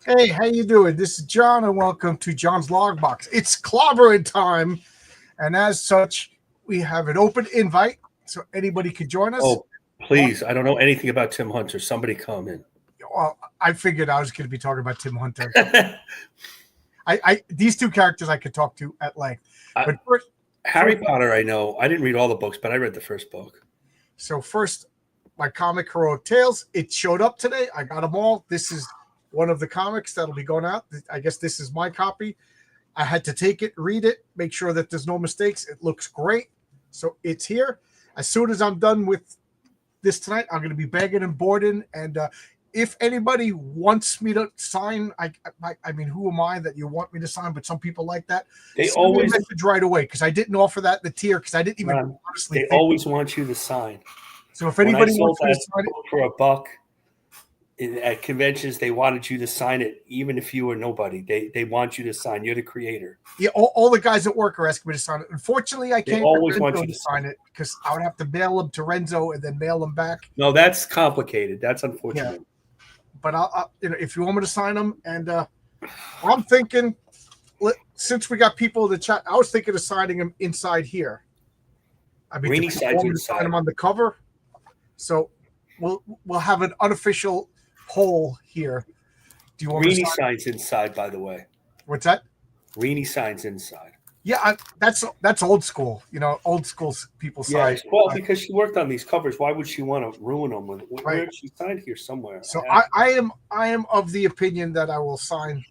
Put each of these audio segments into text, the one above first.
Hey, how you doing? This is John, and welcome to John's Logbox. It's clobbering time, and as such, we have an open invite, so anybody could join us. Oh, please. I don't know anything about Tim Hunter. Somebody come in. Well, I figured I was going to be talking about Tim Hunter. I these two characters I could talk to at length. But first, Harry Potter, I know. I didn't read all the books, but I read the first book. So first, my comic Heroic Tales. It showed up today. I got them all. This is one of the comics that'll be going out. I guess this is my copy. I had to take it, read it, make sure that there's no mistakes. It looks great. So it's here. As soon as I'm done with this tonight, I'm going to be bagging and boarding. And if anybody wants me to sign, I mean, who am I that you want me to sign? But some people like that. They Send always me a message right away because I didn't offer that in the tier because I didn't even honestly. They always want you to sign. So if anybody wants me to sign it for $1 at conventions, they wanted you to sign it, even if you were nobody. They want you to sign. You're the creator. Yeah, all the guys at work are asking me to sign it. Unfortunately, I can't always want you to sign it because I would have to mail them to Renzo and then mail them back. No, that's complicated. That's unfortunate. Yeah. But I'll if you want me to sign them, and I'm thinking, since we got people in the chat, I was thinking of signing them inside here. I mean, Rainy signs inside. Sign them on the cover. So we'll have an unofficial poll here. Do you want Rainy signs inside, by the way? What's that? Rainy signs inside. Yeah, that's old school. You know, old school people sign. Yeah, well, because she worked on these covers, why would she want to ruin them? Where she signed here somewhere? So I am of the opinion that I will sign.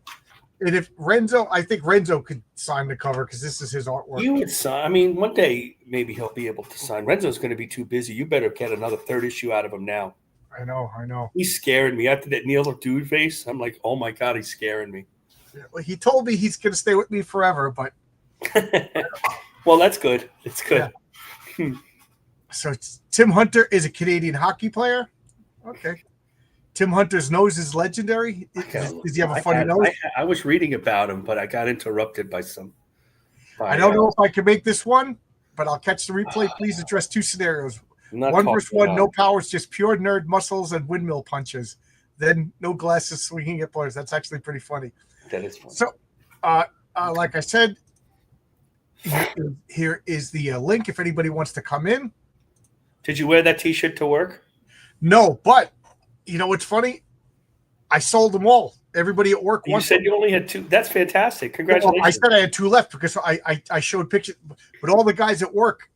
And if Renzo, I think Renzo could sign the cover because this is his artwork. You would sign. I mean, one day maybe he'll be able to sign. Renzo's going to be too busy. You better get another third issue out of him now. I know. He's scaring me. After that Neil dude face, I'm like, oh my God, he's scaring me. Yeah, well, he told me he's going to stay with me forever, but. Well, that's good. It's good. Yeah. So Tim Hunter is a Canadian hockey player. Okay. Tim Hunter's nose is legendary. Does he have a funny nose? I was reading about him, but I got interrupted by some. I don't know if I can make this one, but I'll catch the replay. Please address two scenarios. 1v1, no powers, just pure nerd muscles and windmill punches. Then no glasses swinging at players. That's actually pretty funny. That is funny. So, like I said, here is the link if anybody wants to come in. Did you wear that T-shirt to work? No, but you know what's funny? I sold them all. Everybody at work. You said you only had 2. That's fantastic. Congratulations. Well, I said I had 2 left because I showed pictures, but all the guys at work,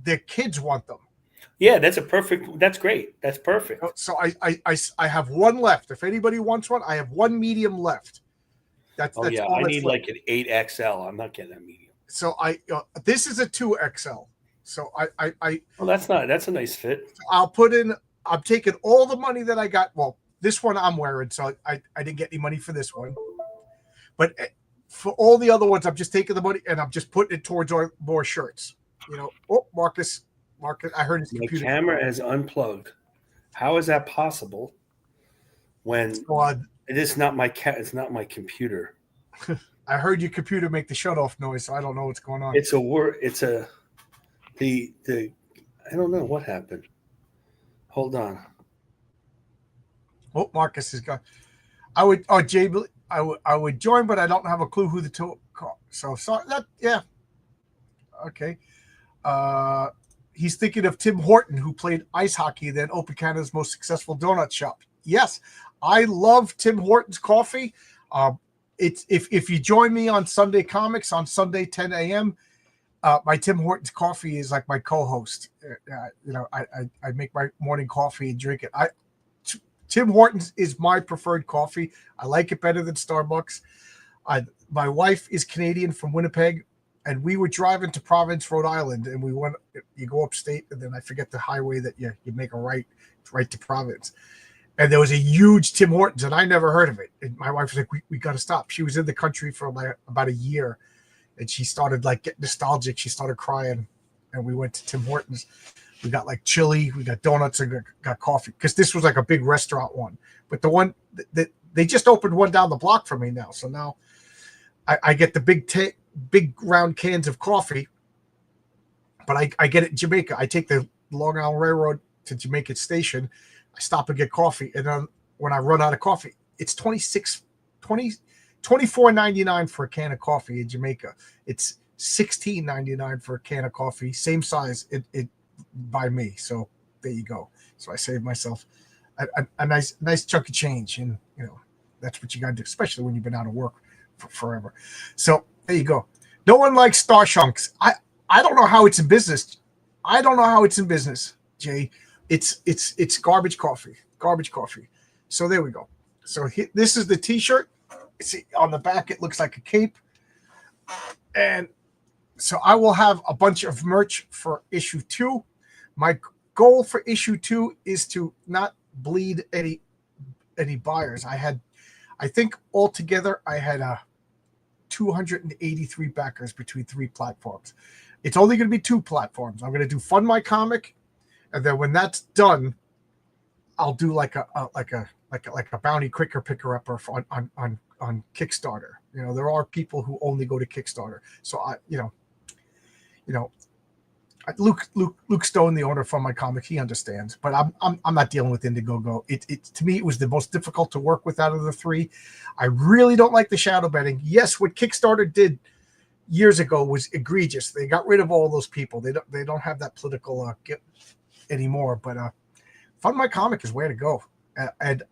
their kids want them. Yeah, that's great. That's perfect. So I have 1 left. If anybody wants one, I have 1 medium left. That's all I need like an 8XL. I'm not getting that medium. So this is a 2XL. So well, that's a nice fit. So I'm taking all the money that I got. Well, this one I'm wearing, so I didn't get any money for this one. But for all the other ones, I'm just taking the money and I'm just putting it towards more shirts. You know, Marcus, I heard his computer. My camera is unplugged. How is that possible? When it is not my it's not my computer. I heard your computer make the shut-off noise, so I don't know what's going on. It's a word. It's a the. I don't know what happened. Hold on. Oh, Marcus is gone. I would join, but I don't have a clue who the call. So sorry that okay. He's thinking of Tim Horton, who played ice hockey, then opened Canada's most successful donut shop. Yes, I love Tim Horton's coffee. It's if you join me on Sunday Comics on Sunday 10 a.m. My Tim Hortons coffee is like my co-host. You know, I make my morning coffee and drink it. Tim Hortons is my preferred coffee. I like it better than Starbucks. My wife is Canadian from Winnipeg, and we were driving to Providence, Rhode Island, and we went. You go upstate, and then I forget the highway that you make a right to Providence. And there was a huge Tim Hortons, and I never heard of it. And my wife was like, we got to stop. She was in the country for like about a year, and she started like getting nostalgic. She started crying, and we went to Tim Hortons. We got like chili, we got donuts, and got coffee because this was like a big restaurant one. But the one that they just opened one down the block from me now. So now I get the big round cans of coffee, but I get it in Jamaica. I take the Long Island Railroad to Jamaica Station. I stop and get coffee, and then when I run out of coffee, it's 26 $24.99 for a can of coffee in Jamaica. It's $16.99 for a can of coffee, same size. It by me. So there you go. So I saved myself a nice chunk of change, and that's what you got to do, especially when you've been out of work for forever. So there you go. No one likes Star Chunks. I don't know how it's in business. I don't know how it's in business, Jay. It's garbage coffee. Garbage coffee. So there we go. So this is the T-shirt. See, on the back it looks like a cape, and so I will have a bunch of merch for issue 2. My goal for issue 2 is to not bleed any buyers. I think altogether I had 283 backers between 3 platforms. It's only going to be 2 platforms. I'm going to do Fund My Comic, and then when that's done, I'll do like a bounty quicker picker upper on Kickstarter. There are people who only go to Kickstarter, so Luke Stone, the owner from my comic, he understands, but I'm not dealing with Indiegogo. It to me, it was the most difficult to work with out of the 3. I really don't like the shadow betting. Yes, what Kickstarter did years ago was egregious. They got rid of all those people. They don't have that political anymore. But Fund My Comic is where to go, and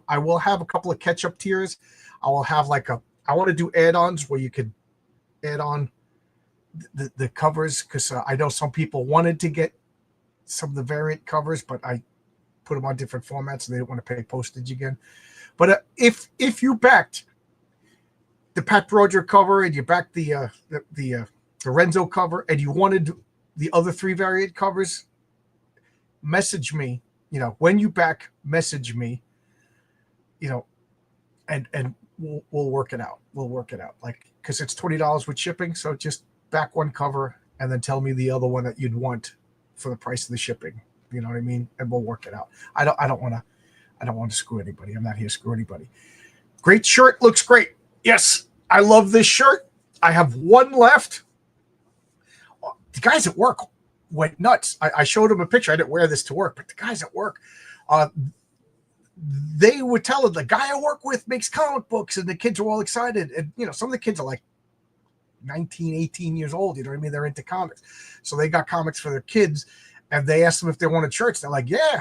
I will have a couple of catch up tiers. I will have I want to do add-ons where you could add on the covers, because I know some people wanted to get some of the variant covers, but I put them on different formats and they didn't want to pay postage again. But if you backed the Pat Broderick cover and you backed the Renzo cover and you wanted the other 3 variant covers, message me. When you back, message me. And we'll work it out. We'll work it out. Because it's $20 with shipping, so just back one cover and then tell me the other one that you'd want for the price of the shipping. You know what I mean? And we'll work it out. I don't want to screw anybody. I'm not here to screw anybody. Great shirt, looks great. Yes, I love this shirt. I have one left. The guys at work went nuts. I showed them a picture. I didn't wear this to work, but the guys at work, they would tell them the guy I work with makes comic books, and the kids are all excited. And some of the kids are like 19, 18 years old. You know what I mean? They're into comics. So they got comics for their kids, and they asked them if they wanted shirts. They're like, yeah.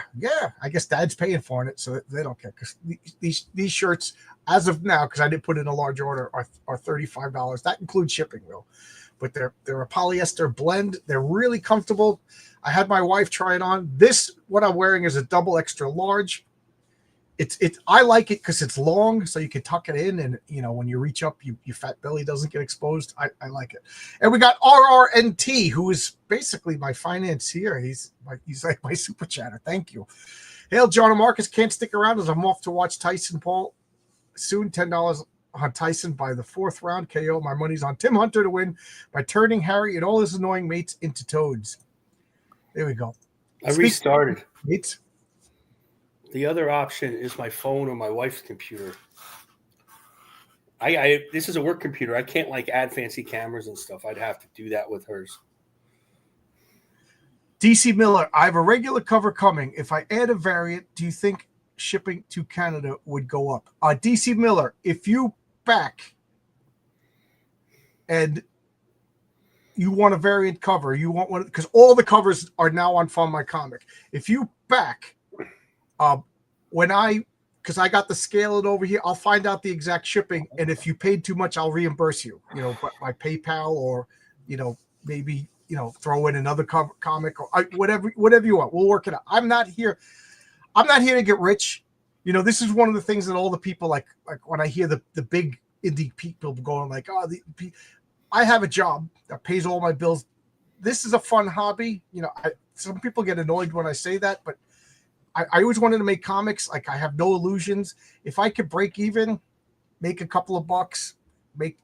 I guess dad's paying for it, so they don't care. Because these shirts, as of now, because I didn't put in a large order, are $35. That includes shipping, though. But they're a polyester blend. They're really comfortable. I had my wife try it on. What I'm wearing is a double extra large. I like it because it's long, so you can tuck it in, and when you reach up, your fat belly doesn't get exposed. I like it. And we got RRNT, who is basically my financier. He's like my super chatter. Thank you. Hail, John and Marcus. Can't stick around as I'm off to watch Tyson Paul soon. $10 on Tyson by the 4th round KO. My money's on Tim Hunter to win by turning Harry and all his annoying mates into toads. There we go. I restarted. Mates. The other option is my phone or my wife's computer. This is a work computer. I can't add fancy cameras and stuff. I'd have to do that with hers. DC Miller, I have a regular cover coming. If I add a variant, do you think shipping to Canada would go up? DC Miller, if you back and you want a variant cover, you want one, because all the covers are now on Fund My Comic. If you back, because I got to scale it over here, I'll find out the exact shipping, and if you paid too much, I'll reimburse you, by PayPal, or maybe throw in another comic, or whatever you want. We'll work it out. I'm not here to get rich. This is one of the things that all the people like when I hear the big indie people going I have a job that pays all my bills. This is a fun hobby. Some people get annoyed when I say that, but I always wanted to make comics. I have no illusions. If I could break even, make a couple of bucks, make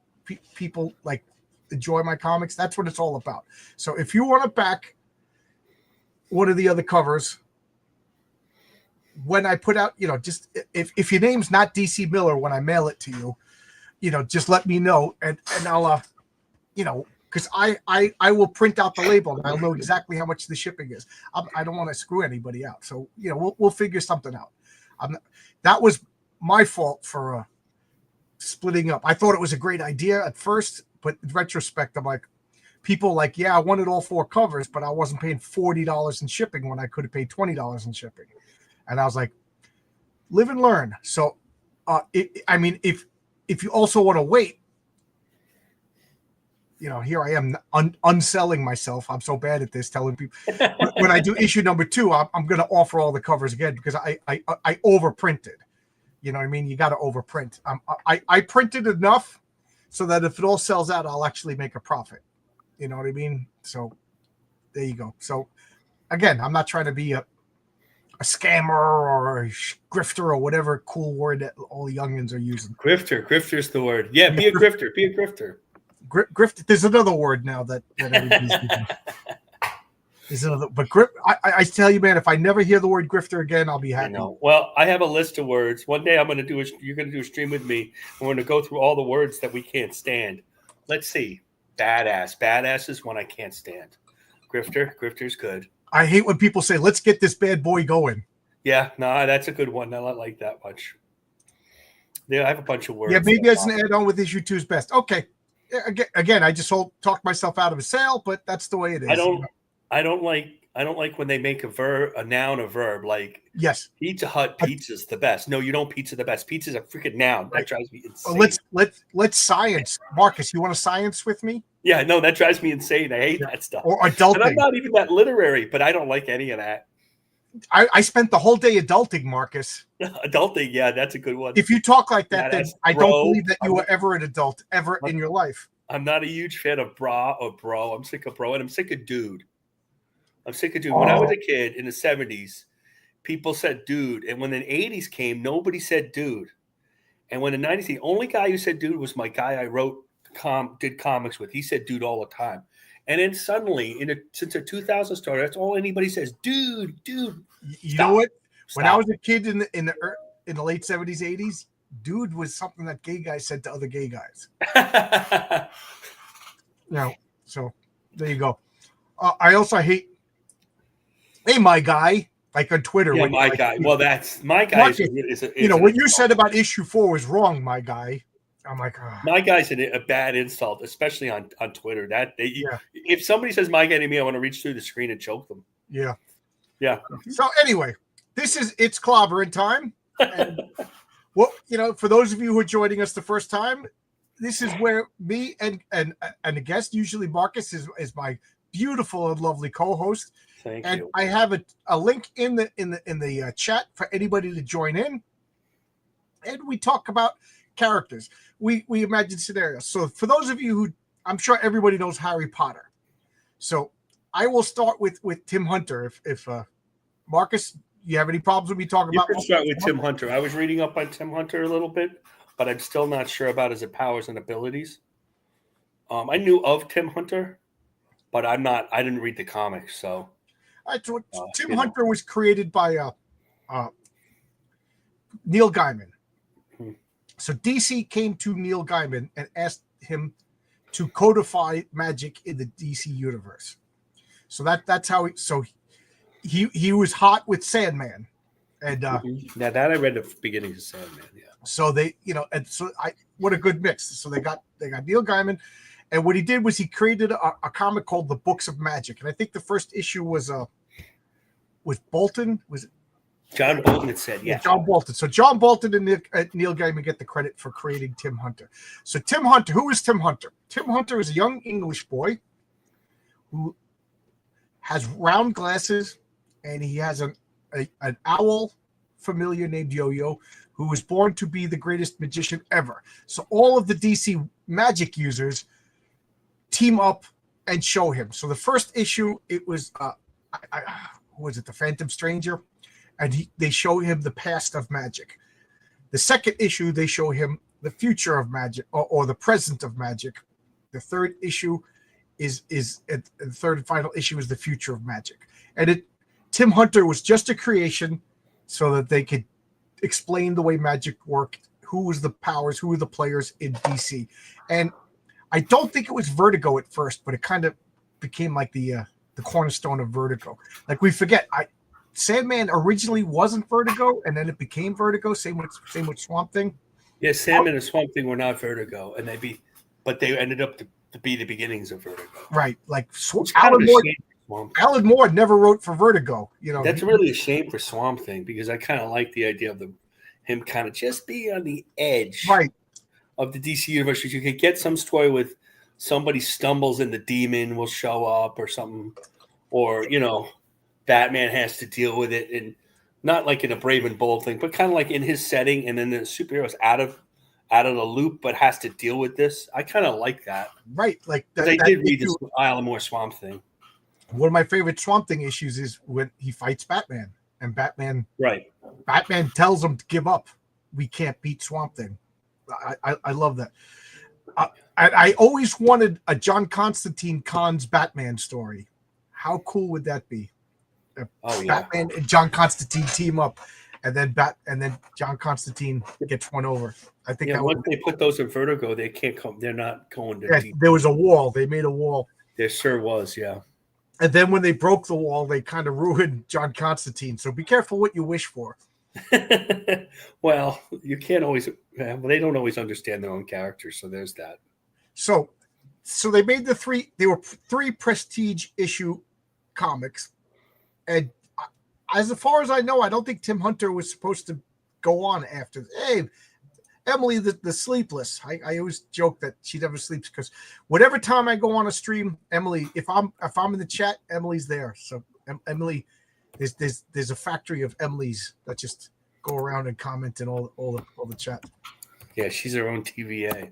people enjoy my comics, that's what it's all about. So if you want to back one of the other covers, when I put out, just if your name's not DC Miller when I mail it to you, just let me know, and I'll because I will print out the label and I'll know exactly how much the shipping is. I don't want to screw anybody out. So, we'll figure something out. That was my fault for splitting up. I thought it was a great idea at first, but in retrospect, I'm like, people like, yeah, I wanted all 4 covers, but I wasn't paying $40 in shipping when I could have paid $20 in shipping. And I was like, live and learn. So, I mean, if you also want to wait, here I am unselling myself. I'm so bad at this, telling people. When I do issue number 2, I'm going to offer all the covers again because I overprinted. You know what I mean? You got to overprint. I printed enough so that if it all sells out, I'll actually make a profit. You know what I mean? So there you go. So again, I'm not trying to be a scammer or a grifter or whatever cool word that all the youngins are using. Grifter's the word. Yeah, be a grifter. Be a grifter. Grift. There's another word now that everybody's using. There's another, but I tell you, man, if I never hear the word grifter again, I'll be happy. Well, I have a list of words. One day you're going to do a stream with me. We're going to go through all the words that we can't stand. Let's see. Badass is one I can't stand. Grifter's good. I hate when people say, let's get this bad boy going. Yeah, no, that's a good one. I don't like that much. Yeah, I have a bunch of words. Yeah, maybe as an add-on with issue 2's best. Okay. Again, I just talked myself out of a sale, but that's the way it is. I don't like when they make a noun a verb. Like, yes, Pizza Hut pizza's the best. No, you don't pizza the best. Pizza's a freaking noun. That drives me insane. Well, let's science. Marcus, you want to science with me? Yeah, no, that drives me insane. I hate that stuff. Or adulting. And I'm not even that literary, but I don't like any of that. I spent the whole day adulting, Marcus. Adulting, yeah, that's a good one. If you talk like that, then I don't believe that you were ever an adult ever in your life. I'm not a huge fan of bra or bro. I'm sick of bro, and I'm sick of dude. When I was a kid in the 70s, people said dude. And when the 80s came, nobody said dude. And when the 90s, the only guy who said dude was my guy I did comics with. He said dude all the time. And then suddenly, since the 2000s started, that's all anybody says, dude. You know what? When I was a kid in the late 70s, 80s, dude was something that gay guys said to other gay guys. So there you go. I also hate, hey, my guy, like on Twitter. Yeah, my guy. Well, that's my guy. Marcus, what you said about issue 4 was wrong, my guy. I'm like, my guy's a bad insult, especially on Twitter. If somebody says my guy to me, I want to reach through the screen and choke them. Yeah. So anyway, it's clobbering time. And, well, for those of you who are joining us the first time, this is where me and a guest, usually Marcus, is my beautiful and lovely co-host. Thank you. I have a link in the chat for anybody to join in, and we talk about characters. We imagine scenarios. So for those of you who, I'm sure everybody knows Harry Potter. So I will start with Tim Hunter. If Marcus, you have any problems with me talking about? You can start with Tim Hunter. I was reading up on Tim Hunter a little bit, but I'm still not sure about his powers and abilities. I knew of Tim Hunter, but I didn't read the comics. So Tim Hunter was created by Neil Gaiman. So DC came to Neil Gaiman and asked him to codify magic in the DC universe. So that's how he was hot with Sandman, and now that I read the beginning of Sandman, yeah. So they, what a good mix. So they got Neil Gaiman, and what he did was he created a comic called The Books of Magic, and I think the first issue was Bolton. Was it John Bolton? It said, yeah. John Bolton. So John Bolton and Neil Gaiman get the credit for creating Tim Hunter. So Tim Hunter, who is Tim Hunter? Tim Hunter is a young English boy who has round glasses, and he has an owl familiar named Yo-Yo, who was born to be the greatest magician ever. So all of the DC magic users team up and show him. So the first issue, it was who was it? The Phantom Stranger, and they show him the past of magic. The second issue, they show him the future of magic, or the present of magic. The third issue is the third and final issue is the future of magic. And Tim Hunter was just a creation so that they could explain the way magic worked, who was the powers, who were the players in DC. And I don't think it was Vertigo at first, but it kind of became like the cornerstone of Vertigo. Like, we forget, Sandman originally wasn't Vertigo, and then it became Vertigo. Same with Swamp Thing. Yeah, Sam and the Swamp Thing were not Vertigo, and but they ended up to be the beginnings of Vertigo. Right, like It's kind of a shame for Swamp Thing. Alan Moore never wrote for Vertigo. You know, That's really a shame for Swamp Thing because I kind of like the idea of him kind of just being on the edge right. of the DC universe. You could get some story with somebody stumbles and the demon will show up or something, or Batman has to deal with it, and not like in a Brave and Bold thing, but kind of like in his setting, and then the superhero's out of the loop, but has to deal with this. I kind of like that. Right, like that. I did read this Alan Moore Swamp Thing. One of my favorite Swamp Thing issues is when he fights Batman, and Batman tells him to give up. We can't beat Swamp Thing. I love that. I always wanted a John Constantine Khan's Batman story. How cool would that be? Batman and John Constantine team up, and then John Constantine gets one over. I think once they put those in Vertigo, they can't come. They're not going to. Yeah, there was a wall. They made a wall. There sure was, yeah. And then when they broke the wall, they kind of ruined John Constantine. So be careful what you wish for. Well, you can't always. Well, they don't always understand their own characters, so there's that. So they made the three. They were 3 prestige issue comics, and as far as I know, I don't think Tim Hunter was supposed to go on after. Hey, Emily, the sleepless. I always joke that she never sleeps because whatever time I go on a stream, Emily, if I'm in the chat, Emily's there. So Emily, there's a factory of Emily's that just go around and comment in all the chat. Yeah, she's her own TVA.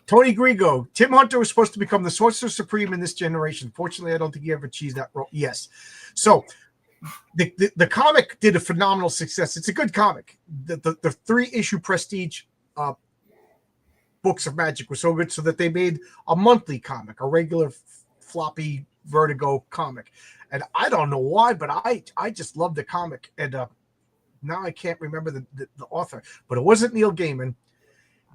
Tony Grigo, Tim Hunter was supposed to become the Sorcerer Supreme in this generation. Fortunately, I don't think he ever achieved that role. Yes. So the comic did a phenomenal success. It's a good comic. The 3-issue prestige books of magic were so good so that they made a monthly comic, a regular floppy Vertigo comic. And I don't know why, but I just love the comic. And now I can't remember the author, but it wasn't Neil Gaiman.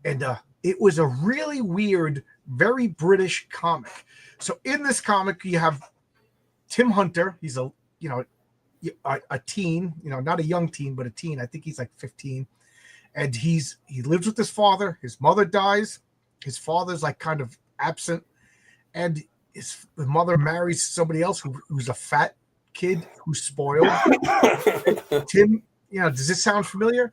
And it was a really weird, very British comic. So in this comic, you have Tim Hunter. He's a teen, not a young teen, but a teen. I think he's like 15. And he lives with his father. His mother dies. His father's like kind of absent. And his mother marries somebody else who's a fat kid who's spoiled. Tim, does this sound familiar?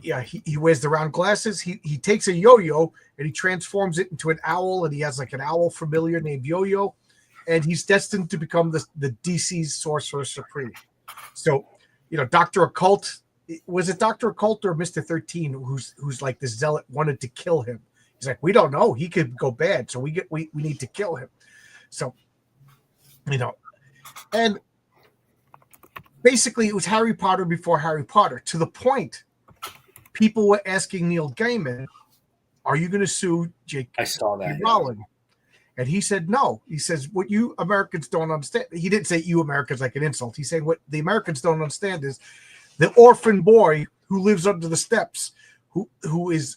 Yeah, he wears the round glasses. He takes a yo-yo and he transforms it into an owl, and he has like an owl familiar named Yo-Yo, and he's destined to become the DC's Sorcerer Supreme. So, Dr. Occult, was it Dr. Occult or Mr. 13 who's like the zealot wanted to kill him? He's like, we don't know. He could go bad, so we need to kill him. So, and basically it was Harry Potter before Harry Potter, to the point people were asking Neil Gaiman, are you going to sue J.K. I saw that. Rowling? And he said no. He says, what you Americans don't understand. He didn't say you Americans like an insult. He's saying what the Americans don't understand is the orphan boy who lives under the steps, who is,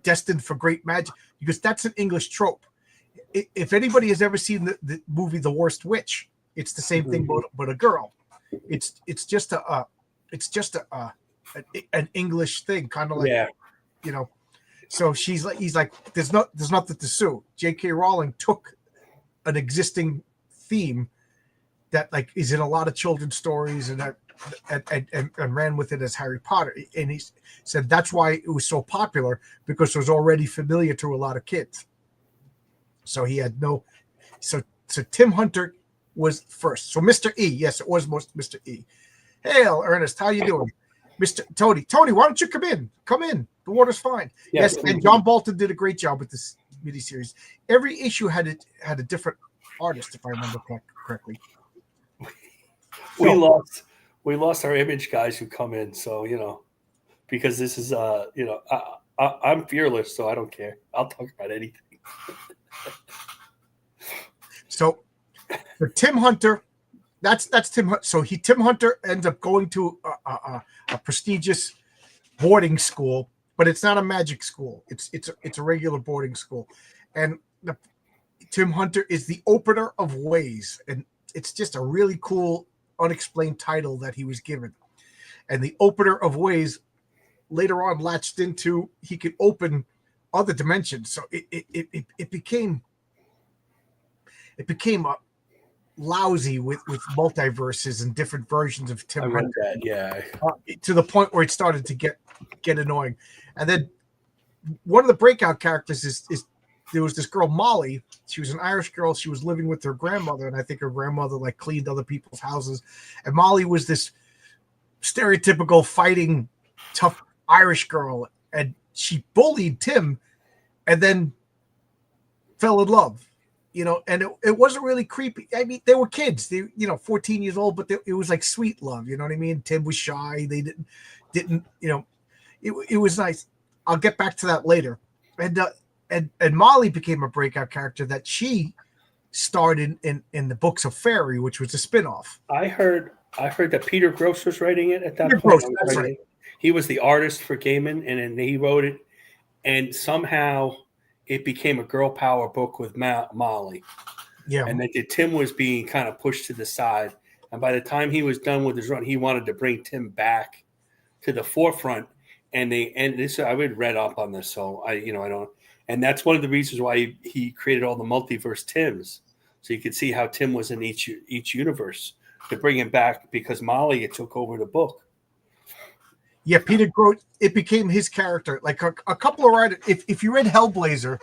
destined for great magic, because that's an English trope. If anybody has ever seen the movie The Worst Witch, it's the same thing, but a girl. It's just an English thing, kind of like, So he's like, there's nothing to sue. J.K. Rowling took an existing theme that like is in a lot of children's stories and ran with it as Harry Potter. And he said that's why it was so popular, because it was already familiar to a lot of kids. So he had so Tim Hunter was first. So Mr. E, yes, it was Mr. E. Hey, Ernest, how you doing? Mr. Tony, why don't you come in? Come in. The water's fine. Yes, and John Bolton did a great job with this miniseries. Every issue had a different artist, if I remember correctly. We lost our image guys who come in, so because this is I'm fearless, so I don't care. I'll talk about anything. So for Tim Hunter, that's Tim. So Tim Hunter ends up going to a prestigious boarding school, but it's not a magic school. It's a regular boarding school, and Tim Hunter is the opener of Ways, and it's just a really cool unexplained title that he was given. And the opener of Ways later on latched into he could open other dimensions. So it became lousy with multiverses and different versions of Tim I read Hunt, that. Yeah. to the point where it started to get annoying. And then one of the breakout characters is there was this girl Molly. She was an Irish girl. She was living with her grandmother, and I think her grandmother like cleaned other people's houses. And Molly was this stereotypical fighting tough Irish girl, and she bullied Tim, and then fell in love. And it wasn't really creepy. I mean, they were kids. They 14 years old, but it was like sweet love. You know what I mean? Tim was shy. They didn't. It was nice. I'll get back to that later. And Molly became a breakout character that she starred in the Books of Fairy, which was a spinoff. I heard that Peter Gross was writing it at that Peter point. Gross, that's right. He was the artist for Gaiman, and then he wrote it, and somehow it became a girl power book with Molly. Yeah. And then Tim was being kind of pushed to the side. And by the time he was done with his run, he wanted to bring Tim back to the forefront. And this, I would read up on this, so I don't. And that's one of the reasons why he created all the multiverse Tims, so you could see how Tim was in each universe to bring him back, because Molly took over the book. Yeah, Peter Gross, it became his character. Like a couple of writers, if you read Hellblazer,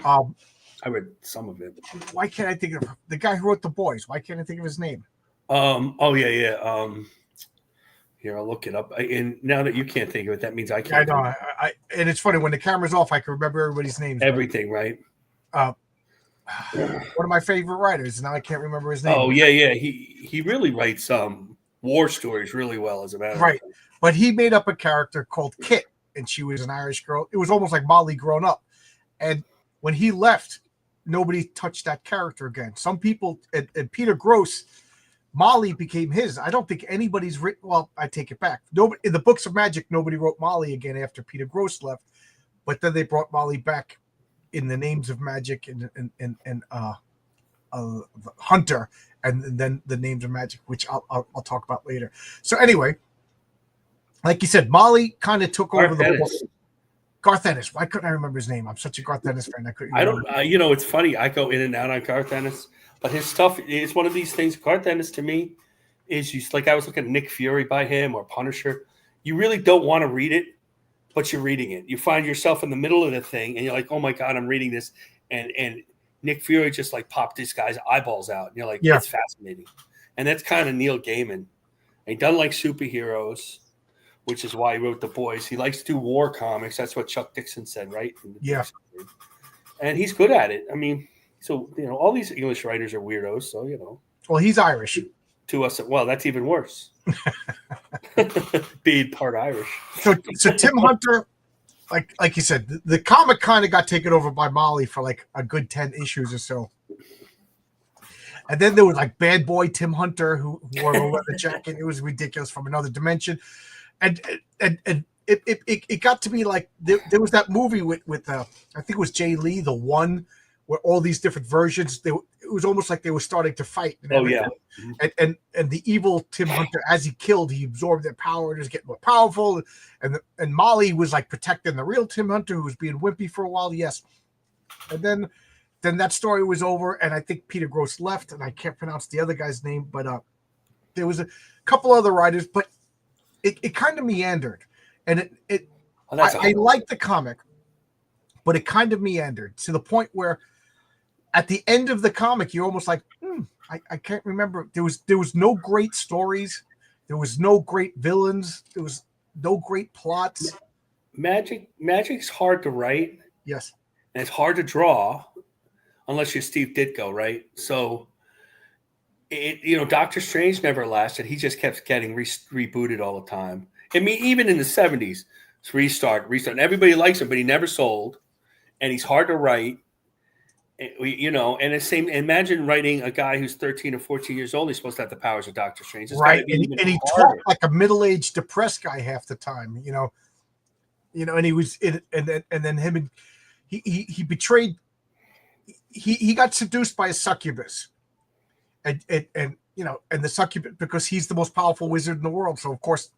I read some of it. Why can't I think of the guy who wrote The Boys? Why can't I think of his name? Oh yeah. Here, I'll look it up. And now that you can't think of it, that means I can't. I know. And it's funny, when the camera's off, I can remember everybody's names. Everything, right? One of my favorite writers. Now I can't remember his name. Oh yeah. He really writes war stories really well, as a matter of fact. Right. But he made up a character called Kit, and she was an Irish girl. It was almost like Molly grown up. And when he left, nobody touched that character again. Some people, and Peter Gross, Molly became his. I don't think anybody's written. Well, I take it back. Nobody in the Books of Magic, nobody wrote Molly again after Peter Gross left. But then they brought Molly back in the Names of Magic and Hunter, and then the Names of Magic, which I'll talk about later. So anyway, like you said, Molly kind of took over the book. Garth Ennis. Why couldn't I remember his name? I'm such a Garth Ennis fan. I couldn't. I don't. It's funny. I go in and out on Garth Ennis, but his stuff is one of these things. Garth Ennis to me is just like, I was looking at Nick Fury by him, or Punisher. You really don't want to read it, but you're reading it. You find yourself in the middle of the thing, and you're like, "Oh my god, I'm reading this," and Nick Fury just like popped this guy's eyeballs out, and you're like, "Yeah, it's fascinating." And that's kind of Neil Gaiman. He doesn't like superheroes, which is why he wrote The Boys. He likes to do war comics. That's what Chuck Dixon said, right? Yeah. And he's good at it. I mean, so, all these English writers are weirdos. So, Well, he's Irish. To us, well, that's even worse. Being part Irish. So Tim Hunter, like you said, the comic kind of got taken over by Molly for like a good 10 issues or so. And then there was like Bad Boy Tim Hunter who wore a leather jacket. It was ridiculous, from another dimension. And it got to be like there was that movie with I think it was Jay Lee, The One, where all these different versions, it was almost like they were starting to fight. Oh yeah. And the evil Tim Hunter, as he killed, he absorbed their power and was getting more powerful. And Molly was like protecting the real Tim Hunter, who was being wimpy for a while. Yes. And then that story was over, and I think Peter Gross left, and I can't pronounce the other guy's name, but there was a couple other writers, but it kind of meandered, and I liked the comic, but it kind of meandered to the point where at the end of the comic, you're almost like, I can't remember. There was no great stories. There was no great villains. There was no great plots. Magic's hard to write. Yes. And it's hard to draw unless you're Steve Ditko, right? So, Doctor Strange never lasted. He just kept getting rebooted all the time. I mean, even in the 70s, it's restart. And everybody likes him, but he never sold. And he's hard to write. And the same. Imagine writing a guy who's 13 or 14 years old. He's supposed to have the powers of Doctor Strange. Right. And he talked like a middle-aged, depressed guy half the time, and he was, and then him and he betrayed. He got seduced by a succubus, and the succubus, because he's the most powerful wizard in the world. So of course,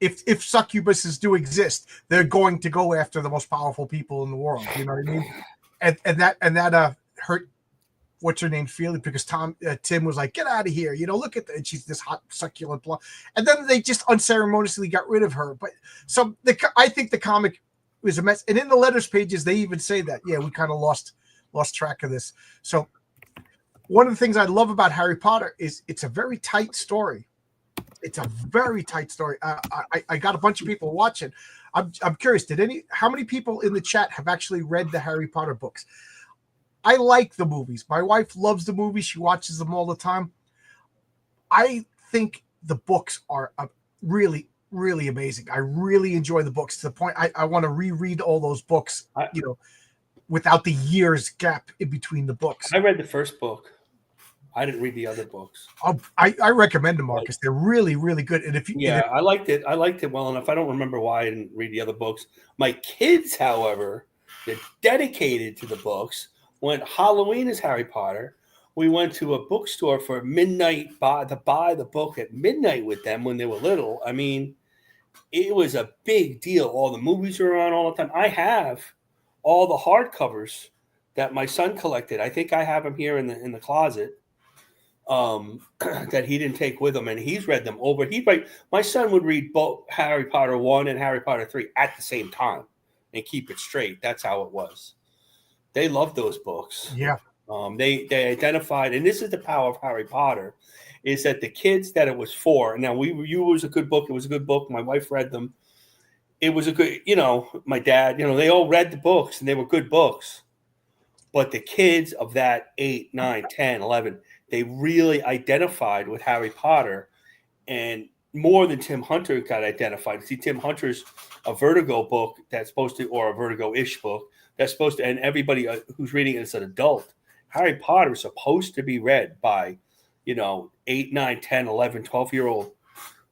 if succubuses do exist, they're going to go after the most powerful people in the world. You know what I mean? And that hurt what's her name feeling, because Tim was like, get out of here, look at that, and she's this hot succulent blonde, and then they just unceremoniously got rid of her. But so I think the comic was a mess, and in the letters pages they even say that we kind of lost track of this. So one of the things I love about Harry Potter is it's a very tight story. It's a very tight story. I got a bunch of people watching. I'm curious, how many people in the chat have actually read the Harry Potter books? I like the movies. My wife loves the movies. She watches them all the time. I think the books are really, really amazing. I really enjoy the books to the point I want to reread all those books, without the years gap in between the books. I read the first book. I didn't read the other books. I recommend them, Marcus. They're really, really good. And I liked it. I liked it well enough. I don't remember why I didn't read the other books. My kids, however, they're dedicated to the books. When Halloween is Harry Potter, we went to a bookstore for midnight to buy the book at midnight with them when they were little. I mean, it was a big deal. All the movies were on all the time. I have all the hardcovers that my son collected. I think I have them here in the closet. That he didn't take with him, and he's read them over. My son would read both Harry Potter 1 and Harry Potter 3 at the same time and keep it straight. That's how it was. They loved those books. Yeah. They identified, and this is the power of Harry Potter, is that the kids that it was for. Now it was a good book. It was a good book. My wife read them. It was a good, my dad, they all read the books and they were good books. But the kids of that 8, 9, 10, 11, they really identified with Harry Potter, and more than Tim Hunter got identified. See, Tim Hunter's a Vertigo book that's supposed to, or a Vertigo-ish book that's supposed to, and everybody who's reading it as an adult. Harry Potter is supposed to be read by, 8, 9, 10, 11, 12-year-old,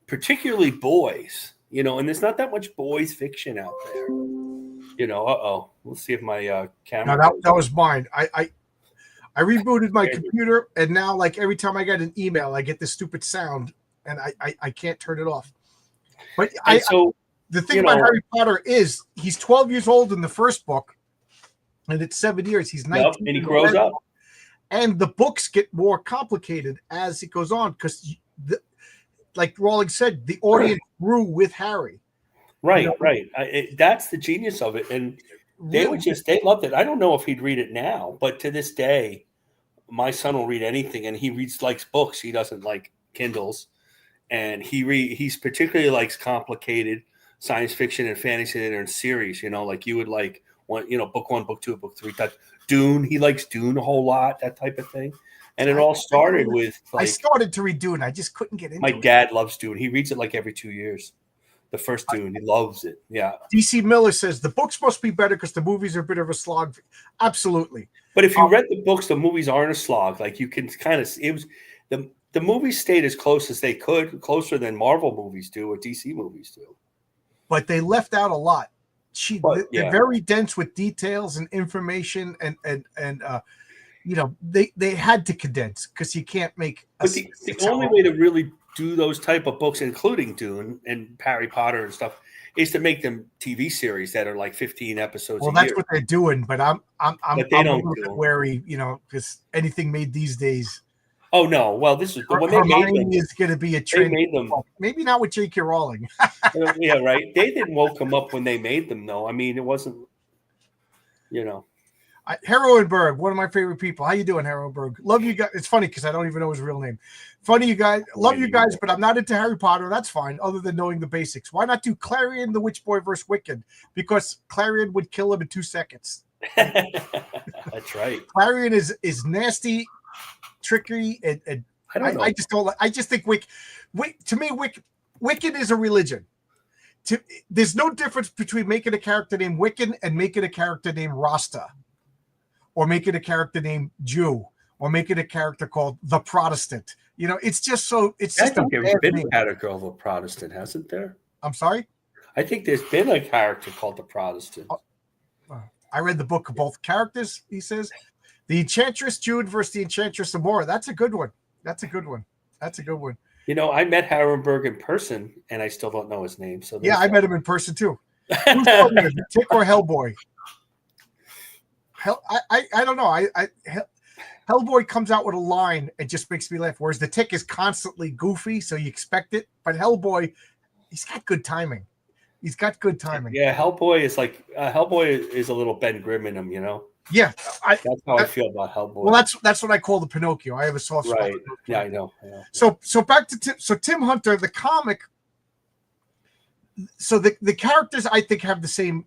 particularly boys, and there's not that much boys fiction out there. Let's see if my camera. No, that was mine. I rebooted my computer, and now, like, every time I get an email, I get this stupid sound, and I can't turn it off. But the thing about Harry Potter is he's 12 years old in the first book, and it's 7 years. He's 19. Yep, and he grows up. And the books get more complicated as it goes on because, like Rawlings said, the audience grew with Harry. Right. That's the genius of it. And they loved it. I don't know if he'd read it now, but to this day, my son will read anything, and he likes books. He doesn't like Kindles, and he particularly likes complicated science fiction and fantasy and series. Like you would like one, book 1, book 2, book 3. Dune. He likes Dune a whole lot, that type of thing. And it all started with. I started to read Dune. I just couldn't get into it. My dad loves Dune. He reads it like every 2 years. The first Dune, he loves it. Yeah. DC Miller says the books must be better because the movies are a bit of a slog. Absolutely. But if you read the books, the movies aren't a slog. Like you can kind of, it was the movies stayed as close as they could, closer than Marvel movies do or DC movies do. But they left out a lot. They're very dense with details and information, and they had to condense because you can't make. The only way to really do those type of books, including Dune and Harry Potter and stuff, is to make them TV series that are like 15 episodes. Well, that's what they're doing, but I'm a little bit wary, because anything made these days. Oh no! Well, this is when they made them. Is going to be a trend. They made them. Maybe not with J.K. Rowling. Yeah, right. They didn't woke them up when they made them, though. I mean, it wasn't. Harrowenberg, one of my favorite people. How you doing, Harrowenberg? Love you guys. It's funny because I don't even know his real name. Funny, you guys. Love you guys, but I'm not into Harry Potter. That's fine, other than knowing the basics. Why not do Clarion the Witch Boy versus Wicked? Because Clarion would kill him in 2 seconds. That's right. Clarion is nasty, tricky, and I just don't like. I just think to me, Wicked is a religion. There's no difference between making a character named Wiccan and making a character named Rasta, or making a character named Jew, or making a character called the Protestant. It's just so. It's just there's been a character called the Protestant, hasn't there? I'm sorry. I think there's been a character called the Protestant. I read the book of both characters. He says, the Enchantress Jude versus the Enchantress Amora. That's a good one. That's a good one. You know, I met Harrenberg in person, and I still don't know his name. So Yeah, there's I met him in person too. Who's funnier, the Tick or Hellboy? I don't know. Hellboy comes out with a line and just makes me laugh. Whereas the Tick is constantly goofy, so you expect it. But Hellboy, he's got good timing. He's got good timing. Yeah, Hellboy is like Hellboy is a little Ben Grimm in him. You know, Yeah, that's how I feel about Hellboy. well, that's what I call the Pinocchio. I have a soft spot. Right. Yeah, I know. So back to Tim Hunter, the comic. So the characters I think have the same.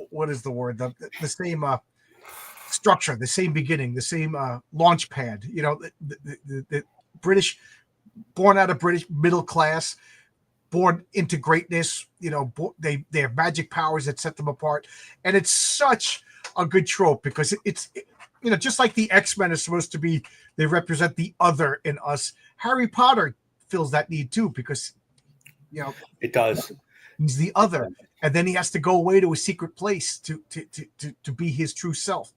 What is the word? The same structure, the same beginning, the same launch pad. You know, the British, born out of British middle class, born into greatness. You know, they have magic powers that set them apart, and it's such a good trope because it's you know, just like the X-Men is supposed to be, they represent the other in us. Harry Potter fills that need too because, you know, it does. He's the other, and then he has to go away to a secret place to be his true self.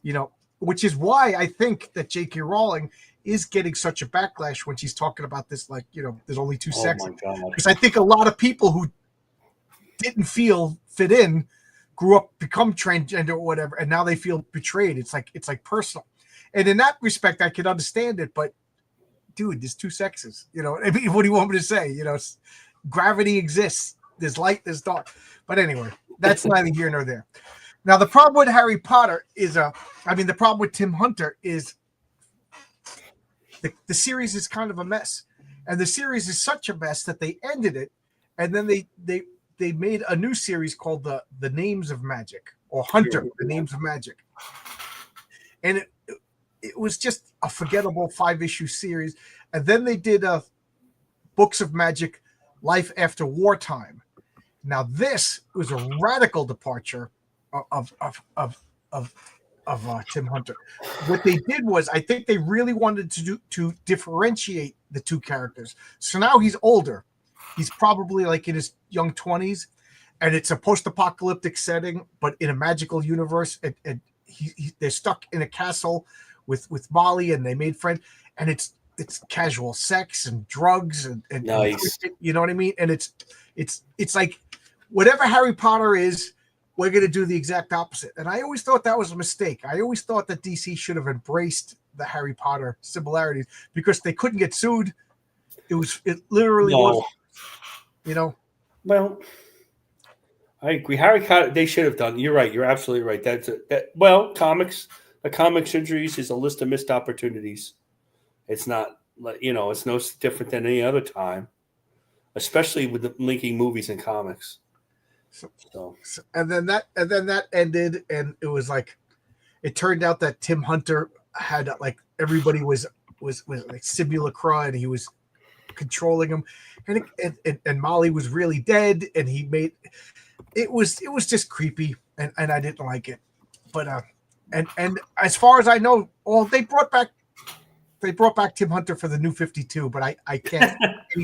You know, which is why I think that J.K. Rowling is getting such a backlash when she's talking about this. Like, you know, there's only two sexes. Because I think a lot of people who didn't feel fit in grew up, become transgender or whatever, and now they feel betrayed. It's like personal, and in that respect, I can understand it. But dude, there's two sexes. You know, I mean, what do you want me to say? You know, gravity exists. There's light, there's dark. But anyway, that's neither here nor there. Now, the problem with Harry Potter is, the problem with Tim Hunter is the series is kind of a mess. And the series is such a mess that they ended it. And then they made a new series called the Names of Magic, or Hunter, the Names of Magic. And it was just a forgettable 5-issue series. And then they did Books of Magic, Life After Wartime. Now, this was a radical departure of Tim Hunter. What they did was, I think they really wanted to differentiate the two characters. So now he's older. He's probably like in his young 20s, and it's a post-apocalyptic setting, but in a magical universe. And they're stuck in a castle with Molly, and they made friends. And it's casual sex and drugs and nice. You know what I mean? And it's like, whatever Harry Potter is, we're going to do the exact opposite. And I always thought that was a mistake. I always thought that DC should have embraced the Harry Potter similarities because they couldn't get sued. It literally was, you know. Well, I agree. Harry Potter, they should have done. You're right. You're absolutely right. Comics. The comics injuries is a list of missed opportunities. It's not, you know, it's no different than any other time, especially with the linking movies and comics. So and then that ended, and it was like, it turned out that Tim Hunter had, like, everybody was like simulacra, and he was controlling him, and Molly was really dead, and he made it was just creepy, and I didn't like it. But and as far as I know, they brought back Tim Hunter for the New 52, but I can't.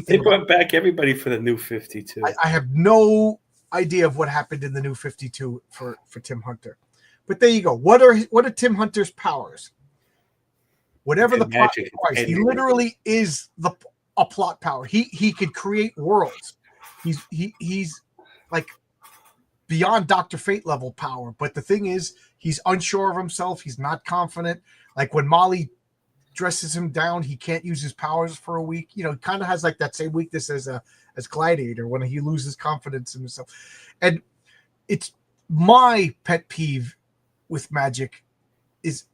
They brought back everybody for the New 52. I have no idea of what happened in the New 52 for Tim Hunter. But there you go. What are Tim Hunter's powers? Whatever the plot requires, he literally is a plot power. He could create worlds. He's like beyond Dr. Fate level power. But the thing is, he's unsure of himself. He's not confident. Like when Molly dresses him down, he can't use his powers for a week. You know, he kind of has like that same weakness as Gladiator when he loses confidence in himself. And it's my pet peeve with magic is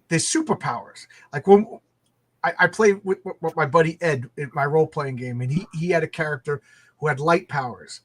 there's superpowers. Like when I played with my buddy Ed in my role-playing game, and he had a character who had light powers.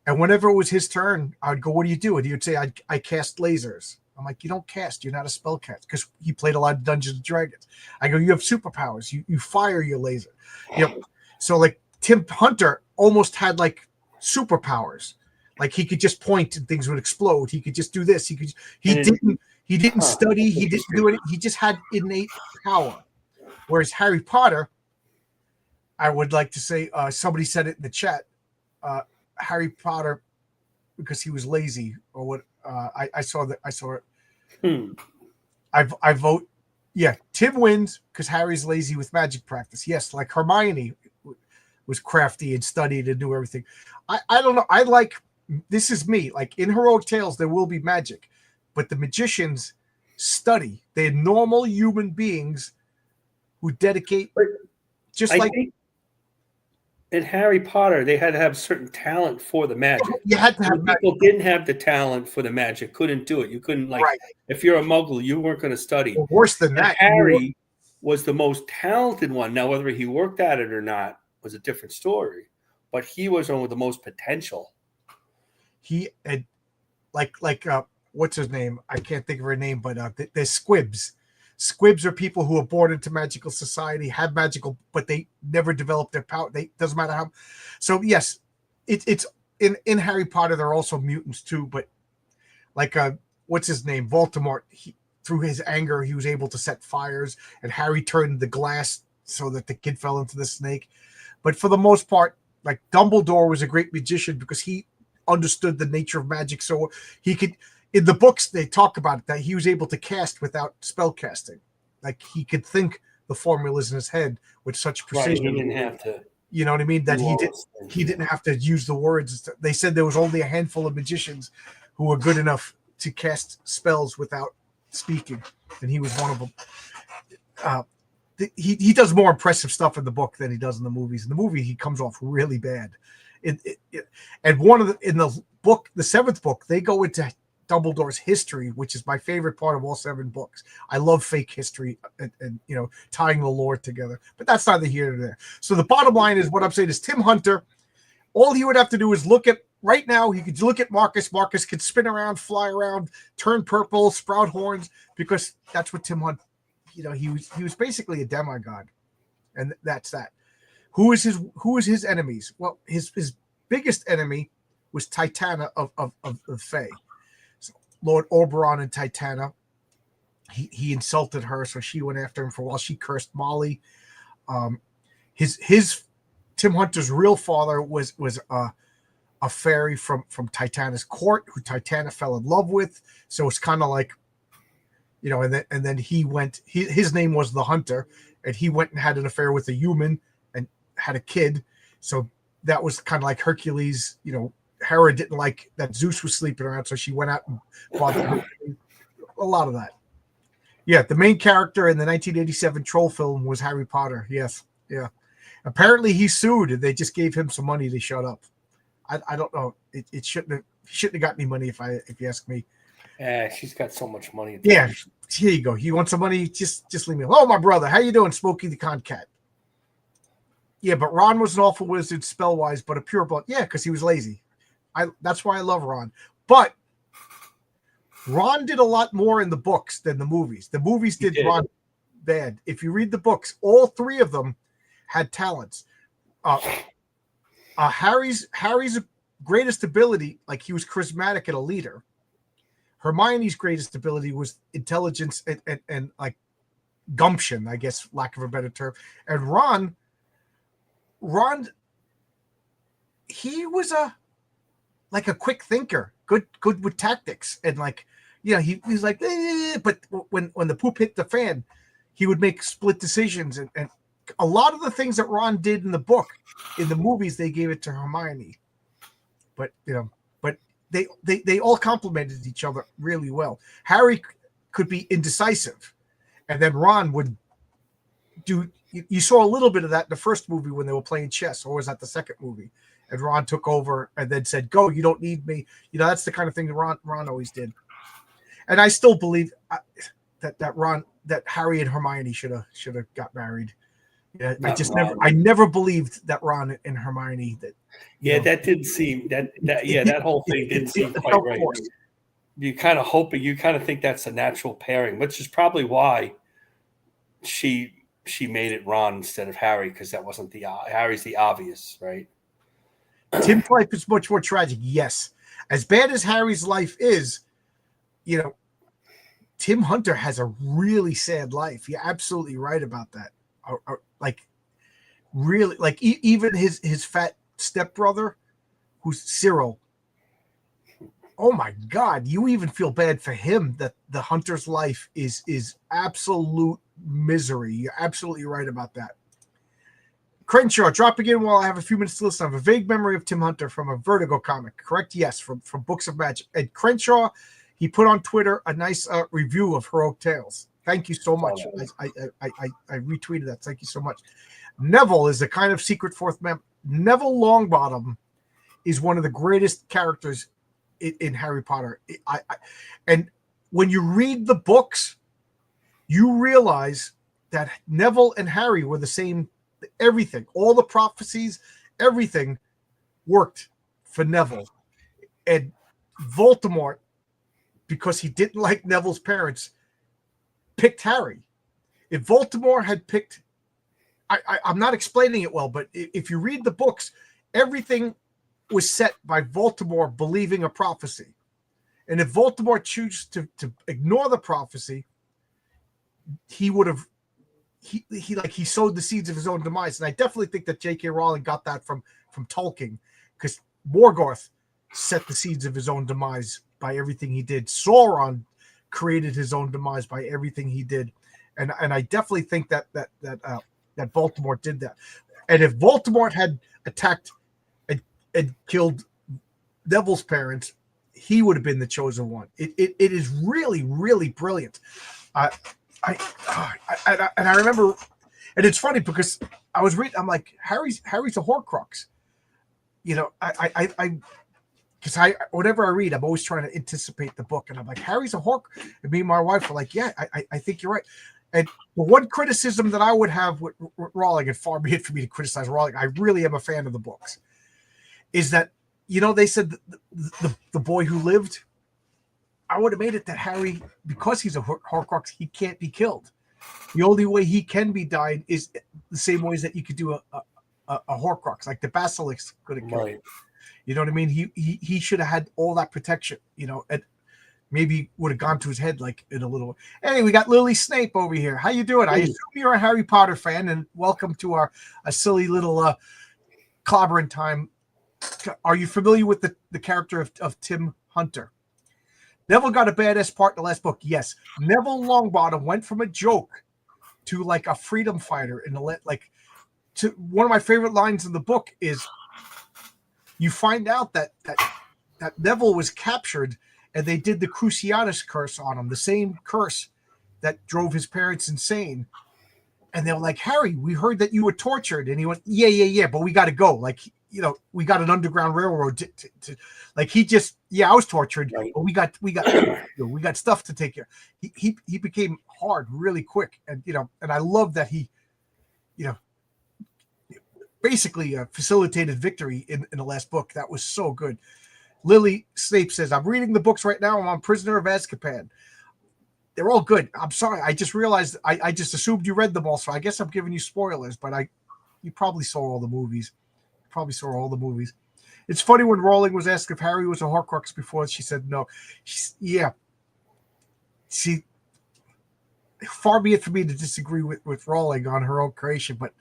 And whenever it was his turn, I'd go, "What do you do?" And he would say, I cast lasers. I'm like, "You don't cast. You're not a spellcaster," because he played a lot of Dungeons and Dragons. I go, "You have superpowers. You fire your laser." You know, so like Tim Hunter almost had like superpowers. Like he could just point and things would explode. He could just do this. He didn't study. He didn't do it. He just had innate power. Whereas Harry Potter, I would like to say, somebody said it in the chat, Harry Potter, because he was lazy, or what? I saw it. I vote Yeah, Tim wins because Harry's lazy with magic practice. Yes, like Hermione was crafty and studied and knew everything. I don't know. I like this is me. Like in heroic tales, there will be magic, but the magicians study. They're normal human beings who dedicate But just I like think in Harry Potter, they had to have certain talent for the magic. you had to And have the magic. people didn't have the talent for the magic, couldn't do it. You couldn't like Right. if you're a muggle, you weren't going to study. Or worse than And that, Harry was the most talented one. Now, whether he worked at it or not was a different story. But he was one with the most potential. he had like what's his name? I can't think of her name, but there's squibs. Squibs are people who are born into magical society, have magical, but they never develop their power. They doesn't matter how. So yes, it's in Harry Potter. There are also mutants too, but like what's his name? Voldemort. Through his anger, he was able to set fires, and Harry turned the glass so that the kid fell into the snake. But for the most part, like Dumbledore was a great magician because he understood the nature of magic. So he could, in the books, they talk about it, that he was able to cast without spell casting. Like he could think the formulas in his head with such Right. precision. He didn't have to. You know what I mean? That do all those he things. didn't have to use the words. They said there was only a handful of magicians who were good enough to cast spells without speaking, and he was one of them. He does more impressive stuff in the book than he does in the movies. In the movie, he comes off really bad. And one of in the book, the seventh book, they go into Dumbledore's history, which is my favorite part of all seven books. I love fake history and tying the lore together. But that's neither here nor there. So the bottom line is what I'm saying is Tim Hunter. All he would have to do is look at right now. He could look at Marcus. Marcus could spin around, fly around, turn purple, sprout horns, because that's what Tim Hunter. He was basically a demigod, and that's that. Who is his enemies? Well, his biggest enemy was Titana of the Fae. So Lord Oberon and Titana. He insulted her, so she went after him for a while. She cursed Molly. His Tim Hunter's real father was a fairy from Titana's court who Titana fell in love with. So it's kind of like, and then he went. His name was the Hunter, and he went and had an affair with a human and had a kid. So that was kind of like Hercules. Hera didn't like that Zeus was sleeping around, so she went out and bought a lot of that. Yeah, the main character in the 1987 troll film was Harry Potter. Yes, yeah. Apparently, he sued, and they just gave him some money to shut up. I don't know. It shouldn't have got any money if you ask me. Yeah, she's got so much money. Yeah, here you go. You want some money? Just leave me alone. Oh, my brother, how you doing, Smokey the Concat? Yeah, but Ron was an awful wizard spell-wise, but a pure blood. Yeah, because he was lazy. That's why I love Ron. But Ron did a lot more in the books than the movies. The movies did Ron bad. If you read the books, all three of them had talents. Harry's greatest ability, like he was charismatic and a leader. Hermione's greatest ability was intelligence and like gumption, I guess, lack of a better term. And Ron, he was a quick thinker, good with tactics, and he's like, but when the poop hit the fan, he would make split decisions, and a lot of the things that Ron did in the book, in the movies, they gave it to Hermione, but they all complemented each other really well. Harry could be indecisive, and then Ron would do. You saw a little bit of that in the first movie when they were playing chess, or was that the second movie? And Ron took over and then said, "Go, you don't need me." That's the kind of thing that Ron always did. And I still believe that Harry and Hermione should have got married. Yeah, I never believed that Ron and Hermione that didn't seem that whole thing didn't seem quite right. You kind of think that's a natural pairing, which is probably why she made it Ron instead of Harry, because that wasn't Harry's the obvious, right? Tim's life is much more tragic. Yes, as bad as Harry's life is, Tim Hunter has a really sad life. You're absolutely right about that. Really, even his fat stepbrother, who's Cyril. oh my God, you even feel bad for him that the Hunter's life is absolute misery. You're absolutely right about that. Crenshaw, dropping in while I have a few minutes to listen. I have a vague memory of Tim Hunter from a Vertigo comic, correct? Yes, from Books of Magic. And Crenshaw, he put on Twitter a nice review of Heroic Tales. Thank you so much. I retweeted that. Thank you so much. Neville is a kind of secret fourth member. Neville Longbottom is one of the greatest characters in Harry Potter. And when you read the books, you realize that Neville and Harry were the same. Everything, all the prophecies, everything worked for Neville. And Voldemort, because he didn't like Neville's parents, picked Harry. If Voldemort had picked, I'm not explaining it well, but if you read the books, everything was set by Voldemort believing a prophecy. And if Voldemort chooses to ignore the prophecy, he would have he sowed the seeds of his own demise. And I definitely think that J.K. Rowling got that from Tolkien, because Morgoth set the seeds of his own demise by everything he did. Sauron created his own demise by everything he did. And I definitely think that Voldemort did that. And if Voldemort had attacked and killed Neville's parents, he would have been the chosen one. It is really, really brilliant. And I remember, and it's funny because I was reading, I'm like, Harry's a Horcrux. You know, because whenever I read, I'm always trying to anticipate the book, and I'm like, Harry's a Horcrux. And me and my wife were like, yeah, I think you're right. And the one criticism that I would have with Rowling, and far be it for me to criticize Rowling, I really am a fan of the books, is that, you know, they said the boy who lived. I would have made it that Harry, because he's a Horcrux, he can't be killed. The only way he can be died is the same ways that you could do a Horcrux, like the Basilisk could have killed him. You know what I mean? He should have had all that protection, you know, and maybe would have gone to his head like in a little. Anyway, we got Lily Snape over here. How you doing? I assume you're a Harry Potter fan, and welcome to a silly little clobbering time. Are you familiar with the character of Tim Hunter? Neville got a badass part in the last book. Yes. Neville Longbottom went from a joke to like a freedom fighter in the to one of my favorite lines in the book is you find out that Neville was captured and they did the Cruciatus curse on him, the same curse that drove his parents insane. And they were like, Harry, we heard that you were tortured. And he went, yeah, but we got to go. Like, you know, we got an underground railroad to like he just, I was tortured, right. But we got stuff to take care. He became hard really quick, and you know, and I love that he, you know, basically facilitated victory in the last book. That was so good. Lily Snape says, I'm reading the books right now. I'm on Prisoner of Azkaban. They're all good. I'm sorry. I just realized I just assumed you read them all, so I guess I'm giving you spoilers, but you probably saw all the movies. It's funny when Rowling was asked if Harry was a Horcrux before, she said no. Far be it for me to disagree with Rowling on her own creation, but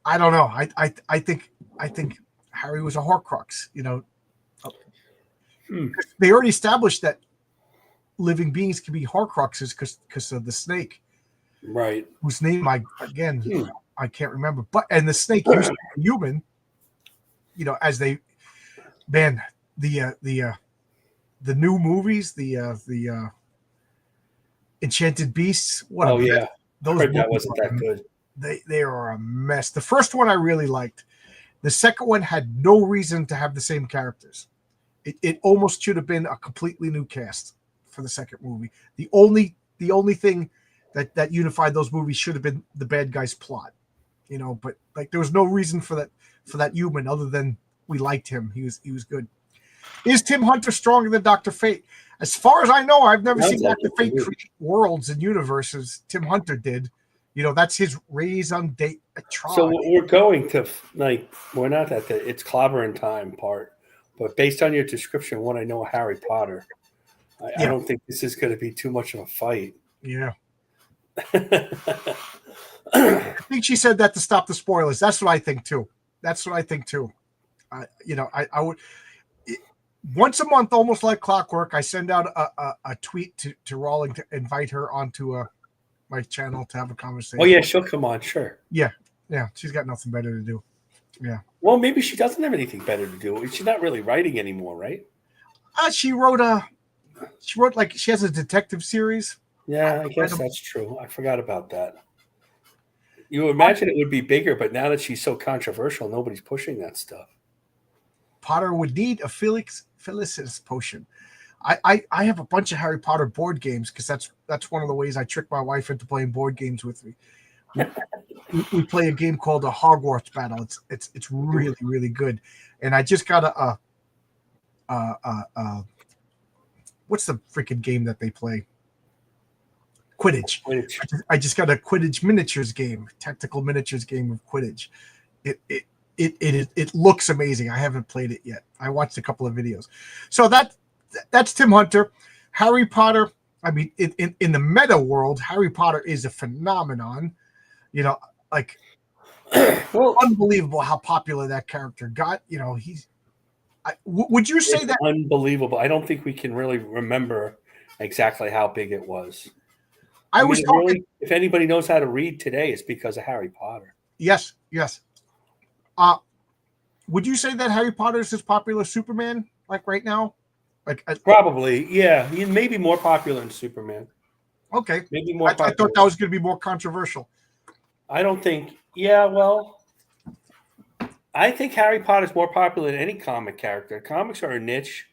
I don't know. I think Harry was a Horcrux. You know, they already established that living beings can be Horcruxes because of the snake, right? Whose name I can't remember. And the snake used to be human. You know, as they, man, the new movies, the Enchanted Beasts. Those that wasn't that good. They are a mess. The first one I really liked. The second one had no reason to have the same characters. It almost should have been a completely new cast for the second movie. The only thing that unified those movies should have been the bad guy's plot. You know, but like there was no reason for that human other than we liked him. He was good. Is Tim Hunter stronger than Dr. Fate? As far as I know, I've never seen Dr. Fate create worlds and universes. Tim Hunter did. You know, that's his raison d'etre. So we're going to we're not at the it's clobbering time part, but based on your description, what I know of Harry Potter, I don't think this is going to be too much of a fight. Yeah. I think she said that to stop the spoilers. That's what I think too. You know, I would. once a month, almost like clockwork, I send out a tweet to Rawling to invite her onto my channel to have a conversation. Oh yeah, she'll come on, sure. Yeah, she's got nothing better to do. Yeah. Well, maybe she doesn't have anything better to do. She's not really writing anymore, right? She wrote like she has a detective series. Yeah, I guess that's true. I forgot about that. You imagine it would be bigger, but now that she's so controversial, nobody's pushing that stuff. Potter would need a Felicitous potion. I have a bunch of Harry Potter board games because that's one of the ways I trick my wife into playing board games with me. We play a game called a Hogwarts Battle. It's really, really good. And I just got what's the freaking game that they play? Quidditch. I just got a Quidditch miniatures game, tactical miniatures game of Quidditch. It looks amazing. I haven't played it yet. I watched a couple of videos. So that's Tim Hunter. Harry Potter. I mean, in the meta world, Harry Potter is a phenomenon. You know, like unbelievable how popular that character got. You know, would you say that unbelievable? I don't think we can really remember exactly how big it was. If anybody knows how to read today, it's because of Harry Potter. Yes. Would you say that Harry Potter is as popular as Superman, like right now? Probably, yeah. He may be more popular than Superman. Okay, maybe more. I thought that was going to be more controversial. I don't think. Yeah, well, I think Harry Potter is more popular than any comic character. Comics are a niche,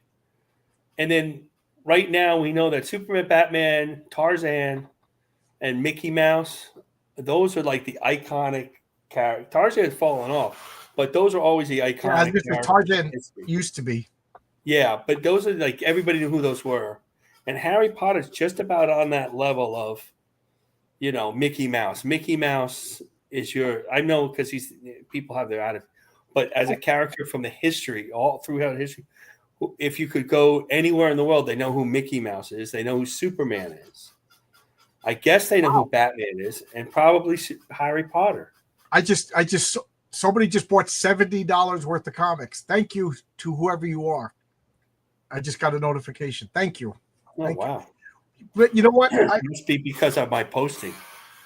and then right now we know that Superman, Batman, Tarzan, and Mickey Mouse, those are like the iconic characters. Tarzan has fallen off, but those are always the iconic. Yeah, Tarzan used to be. Yeah, but those are like everybody knew who those were, and Harry Potter's just about on that level of, you know, Mickey Mouse. Mickey Mouse is I know because people have their attitude, but as a character from the history, all throughout history, if you could go anywhere in the world, they know who Mickey Mouse is. They know who Superman is. I guess they know who Batman is, and probably Harry Potter. Somebody just bought $70 worth of comics. Thank you to whoever you are. I just got a notification. Thank you. Wow. But you know what? It must be because of my posting.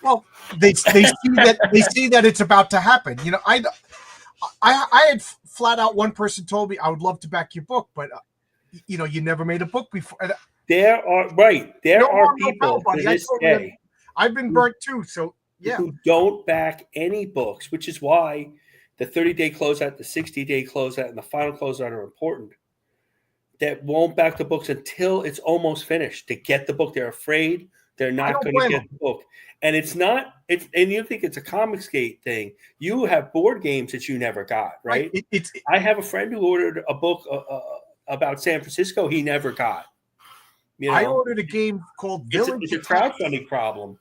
Well, they see that it's about to happen. You know, I had flat out one person told me I would love to back your book, but you know, you never made a book before. There are people to this day. I've been burnt too. So yeah, who don't back any books, which is why the 30-day closeout, the 60-day closeout, and the final closeout are important. That won't back the books until it's almost finished to get the book. They're afraid they're not going to get the book. And it's not, and you think it's a Comicsgate thing. You have board games that you never got, right? I have a friend who ordered a book about San Francisco he never got. You know? I ordered a game called Village. It's a crowdfunding problem.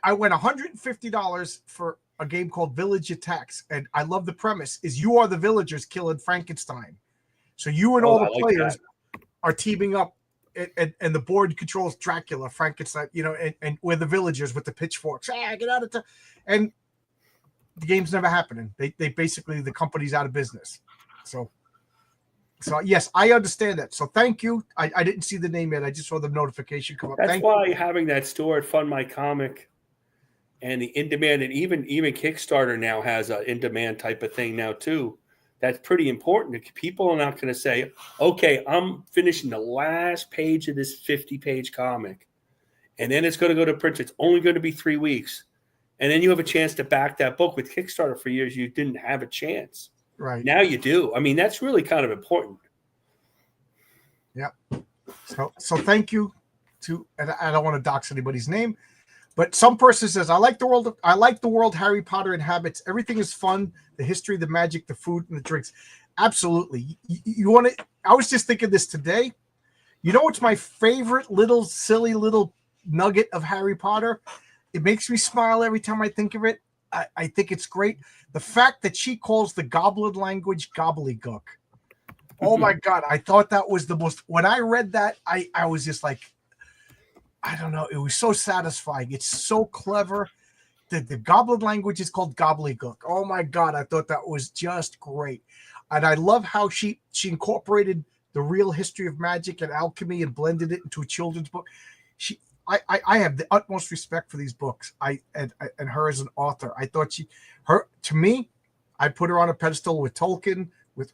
I went $150 for a game called Village Attacks, and I love the premise is you are the villagers killing Frankenstein. So you and all the players are teaming up, and the board controls Dracula, Frankenstein, you know, and we're the villagers with the pitchforks. Get out of town. And the game's never happening. They basically, the company's out of business. So yes, I understand that. So thank you. I didn't see the name yet. I just saw the notification come up. That's why having that store at Fund My Comic and the in-demand, and even Kickstarter now has an in-demand type of thing now too. That's pretty important. People are not going to say, okay, I'm finishing the last page of this 50-page comic, and then it's going to go to print. It's only going to be 3 weeks. And then you have a chance to back that book. With Kickstarter for years, you didn't have a chance. Right. Now you do. I mean, that's really kind of important. Yeah. So thank you to, and I don't want to dox anybody's name, but some person says, I like the world Harry Potter inhabits. Everything is fun. The history, the magic, the food, and the drinks. Absolutely. You want to, I was just thinking this today. You know what's my favorite silly little nugget of Harry Potter? It makes me smile every time I think of it. I think it's great. The fact that she calls the goblin language gobbledygook. Oh my God. I thought that was the most, when I read that, I was just like, I don't know. It was so satisfying. It's so clever. The goblin language is called gobbledygook. Oh my God. I thought that was just great. And I love how she incorporated The Real History of Magic and Alchemy and blended it into a children's book. I have the utmost respect for these books. And her as an author. I thought to me, I put her on a pedestal with Tolkien, with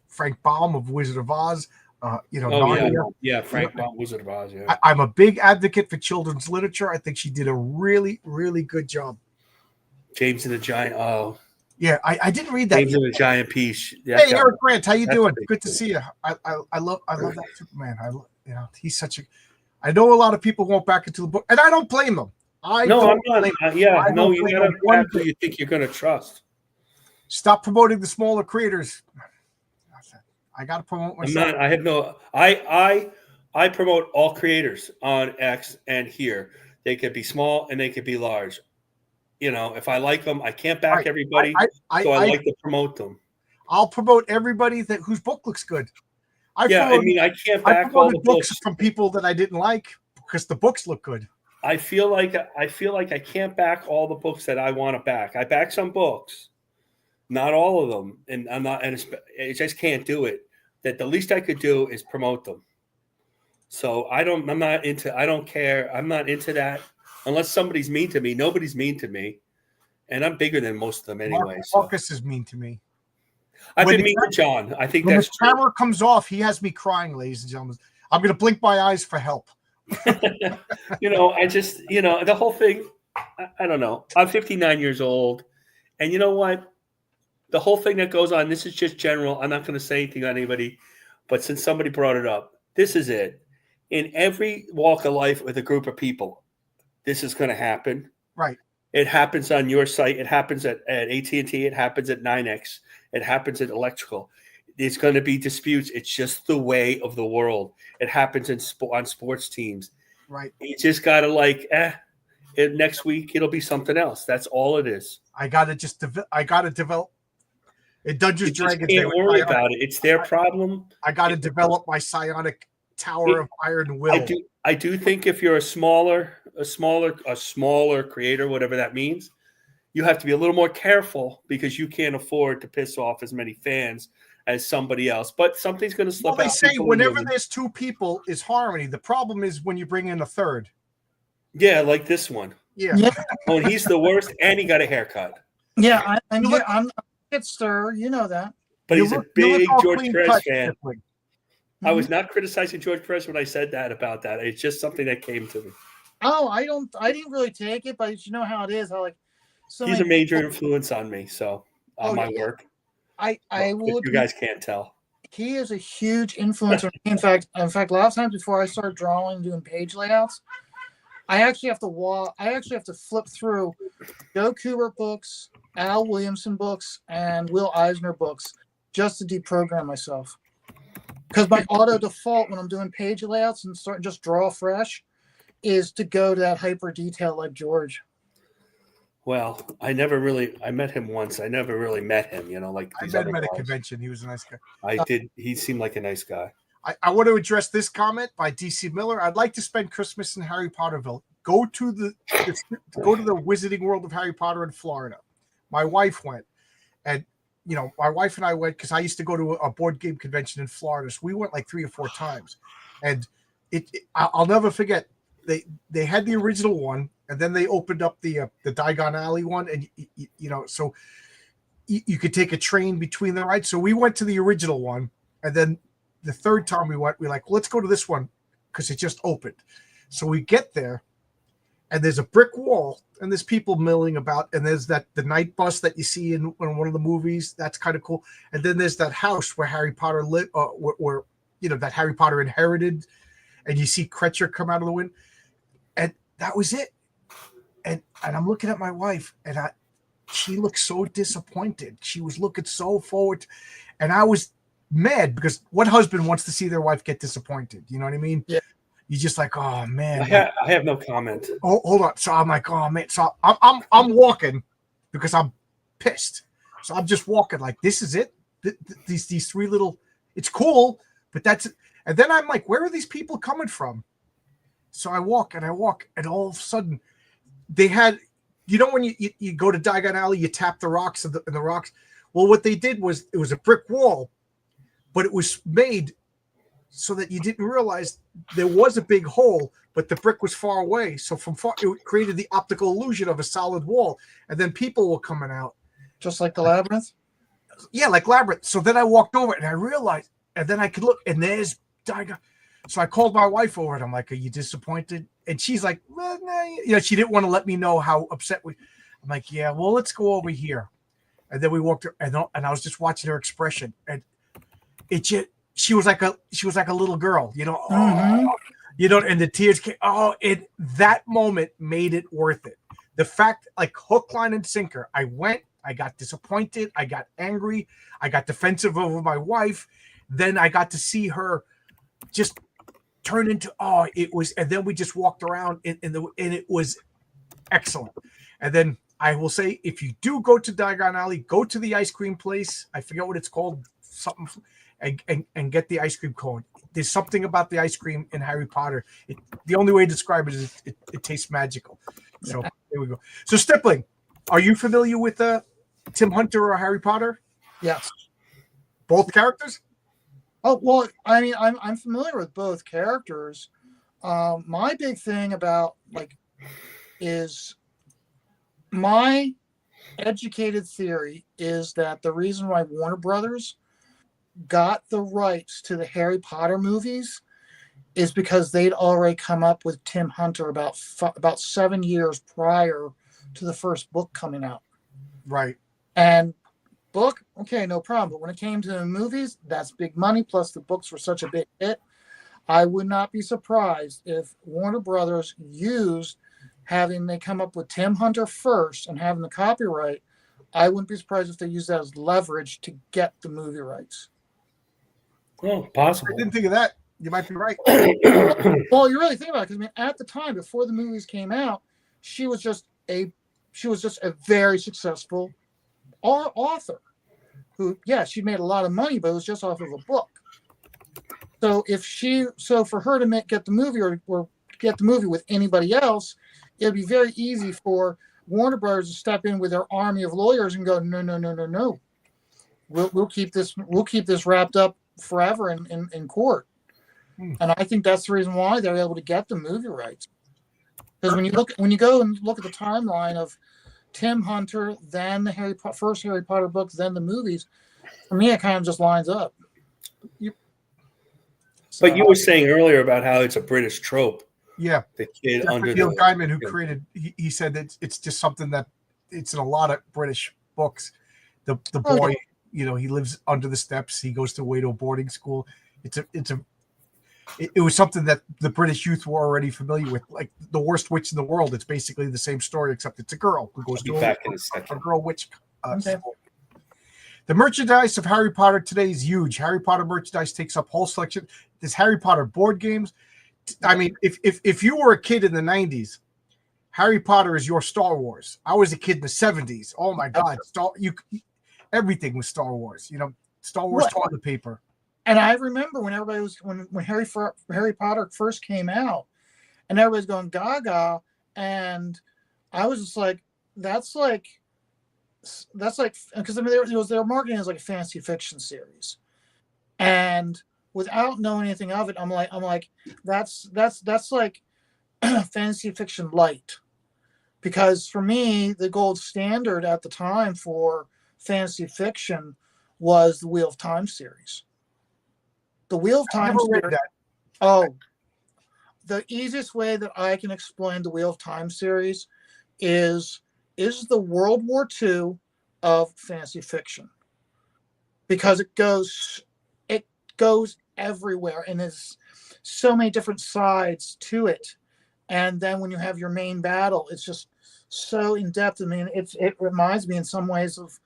Frank Baum of Wizard of Oz. Narnia. Frank Baum, Wizard of Oz. Yeah, I'm a big advocate for children's literature. I think she did a really, really good job. James and the Giant. Oh, yeah, I didn't read that. James and the Giant Peach. Hey, Eric Grant, how you doing? Good to see you. I love that Superman. He's such a. I know a lot of people won't back into the book, and I don't blame them. I'm not. You gotta back who you think you're going to trust. Stop promoting the smaller creators. I got to promote myself. I promote all creators on X and here. They could be small and they could be large. If I like them, I can't back everybody. I like to promote them. I'll promote everybody whose book looks good. I can't back all the books from people that I didn't like because the books look good. I feel like I can't back all the books that I want to back. I back some books, not all of them, and I just can't do it. That the least I could do is promote them. So I don't care. I'm not into that unless somebody's mean to me. Nobody's mean to me, and I'm bigger than most of them anyway. Marcus is mean to me. I've been mean to John. I think when that's the camera comes off, he has me crying, ladies and gentlemen. I'm going to blink my eyes for help. I just, the whole thing, I don't know. I'm 59 years old. And you know what? The whole thing that goes on, this is just general. I'm not going to say anything on anybody. But since somebody brought it up, this is it. In every walk of life with a group of people, this is going to happen. Right. It happens on your site. It happens at AT&T. It happens at 9X. It happens at Electrical. There's going to be disputes. It's just the way of the world. It happens on sports teams. Right. You just got to next week it'll be something else. That's all it is. I got to develop. It Dungeons Dragons. Can't worry about it. It's their problem. I got to develop my psionic tower of iron will. I do think if you're a smaller creator, whatever that means, you have to be a little more careful because you can't afford to piss off as many fans as somebody else. But something's going to slip out. They say whenever there's two people is harmony. The problem is when you bring in a third. Yeah, like this one. Yeah. Oh, and he's the worst, and he got a haircut. Yeah, I'm a hipster. You know that. But he's a big George Perez fan. Mm-hmm. I was not criticizing George Perez when I said that about that. It's just something that came to me. Oh, I didn't really take it, but you know how it is. He's a major influence on me, on my work. I will. You guys can't tell. He is a huge influence on me. In fact, a lot of times before I start drawing, doing page layouts, I actually have to flip through Joe Kubert books, Al Williamson books, and Will Eisner books just to deprogram myself. Because my auto default when I'm doing page layouts and start just draw fresh is to go to that hyper detail like George. Well, I met him once. I never really met him, like I met him at a convention. He was a nice guy. I did. He seemed like a nice guy. I want to address this comment by DC Miller. I'd like to spend Christmas in Harry Potterville. Go to the Wizarding World of Harry Potter in Florida. My wife went, and my wife and I went because I used to go to a board game convention in Florida. So we went like 3 or 4 times, and I'll never forget. They had the original one, and then they opened up the Diagon Alley one, and so you could take a train between the rides. So we went to the original one, and then the third time we went, we're like, let's go to this one because it just opened. So we get there, and there's a brick wall, and there's people milling about, and there's the night bus that you see in one of the movies. That's kind of cool. And then there's that house where Harry Potter lived, where that Harry Potter inherited, and you see Kretcher come out of the wind, and that was it. And I'm looking at my wife, and she looked so disappointed. She was looking so forward, and I was mad because what husband wants to see their wife get disappointed? You know what I mean? Yeah. You just like, oh man. I have no comment. Oh, hold on. So I'm like, oh man. So I'm walking because I'm pissed. So I'm just walking like, this is it. These 3 little. It's cool, but that's it. And then I'm like, where are these people coming from? So I walk, and all of a sudden, they had, when you go to Diagon Alley, you tap the rocks and the rocks. Well, what they did was it was a brick wall, but it was made so that you didn't realize there was a big hole, but the brick was far away. So from far, it created the optical illusion of a solid wall, and then people were coming out. Just like the labyrinth? Yeah, like labyrinth. So then I walked over and I realized, and then I could look, and there's Diagon. So I called my wife over, and I'm like, "Are you disappointed?" And she's like, "Well, nah." She didn't want to let me know how upset we. I'm like, "Yeah, well, let's go over here." And then we walked, and I was just watching her expression, and it just she was like a little girl, Mm-hmm. And the tears came. Oh, that moment made it worth it. The fact, like hook, line, and sinker, I went. I got disappointed. I got angry. I got defensive over my wife. Then I got to see her just turn into it was, and then we just walked around and it was excellent. And then I will say, if you do go to Diagon Alley, go to the ice cream place. I forget what it's called, something, and get the ice cream cone. There's something about the ice cream in Harry Potter. The only way to describe it is it tastes magical. So there we go. So Stippling, are you familiar with Tim Hunter or Harry Potter? Yes. Both characters? Oh, well, I mean, I'm familiar with both characters. My big thing about is my educated theory is that the reason why Warner Brothers got the rights to the Harry Potter movies is because they'd already come up with Tim Hunter about 7 years prior to the first book coming out. Right. And book, okay, no problem. But when it came to the movies, that's big money. Plus, the books were such a big hit. I would not be surprised if Warner Brothers used having they come up with Tim Hunter first and having the copyright. I wouldn't be surprised if they used that as leverage to get the movie rights. Oh, possible. I didn't think of that. You might be right. Well, you really think about it, because I mean, at the time before the movies came out, she was just a very successful author who, she made a lot of money, but it was just off of a book. So for her to get the movie or get the movie with anybody else, it'd be very easy for Warner Brothers to step in with their army of lawyers and go, no. We'll keep this wrapped up forever in court. And I think that's the reason why they're able to get the movie rights. Because when you go and look at the timeline of Tim Hunter, then the first Harry Potter books, then the movies, for me it kind of just lines up. But you were saying earlier about how it's a British trope. Yeah, the kid Jeffrey under Neil the Gaiman, who created, he said that it's just something that it's in a lot of British books. The boy, he lives under the steps. He goes away to a boarding school. It was something that the British youth were already familiar with, like the worst witch in the world. It's basically the same story, except it's a girl who goes to a girl witch school. The merchandise of Harry Potter today is huge. Harry Potter merchandise takes up whole selection. There's Harry Potter board games. I mean, if you were a kid in the 90s, Harry Potter is your Star Wars. I was a kid in the 70s. Oh my God, everything was Star Wars. Star Wars toilet paper. And I remember when everybody was when Harry Potter first came out, and everybody's going gaga, and I was just like, that's like because I mean they were marketing as like a fantasy fiction series, and without knowing anything of it, I'm like that's like fantasy fiction light, because for me the gold standard at the time for fantasy fiction was the Wheel of Time series. The Wheel of Time series. Oh, the easiest way that I can explain the Wheel of Time series is the World War II of fantasy fiction, because it goes everywhere and there's so many different sides to it. And then when you have your main battle, it's just so in depth. I mean, it reminds me in some ways of,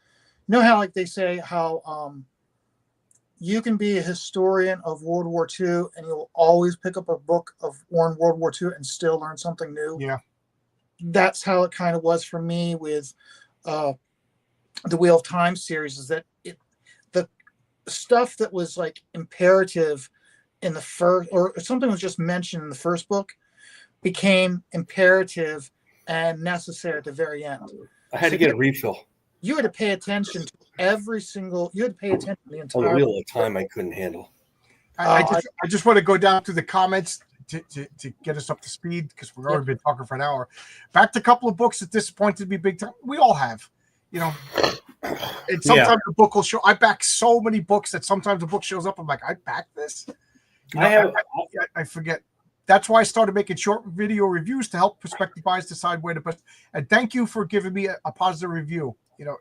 how like they say how you can be a historian of World War II and you'll always pick up a book of World War II and still learn something new. Yeah. That's how it kind of was for me with the Wheel of Time series, is that the stuff that was like imperative in the first, or something was just mentioned in the first book, became imperative and necessary at the very end. I had to get a refill. You had to pay attention to every single. You had to pay attention to the Oh, entire. the Wheel of Time I couldn't handle. I just want to go down through the comments to get us up to speed because we've already been talking for an hour. Back to a couple of books that disappointed me big time. We all have, you know. And sometimes the book will show. I back so many books that sometimes the book shows up. I'm like, I backed this. You know, I forget. That's why I started making short video reviews to help prospective buyers decide where to put. And thank you for giving me a positive review. You know,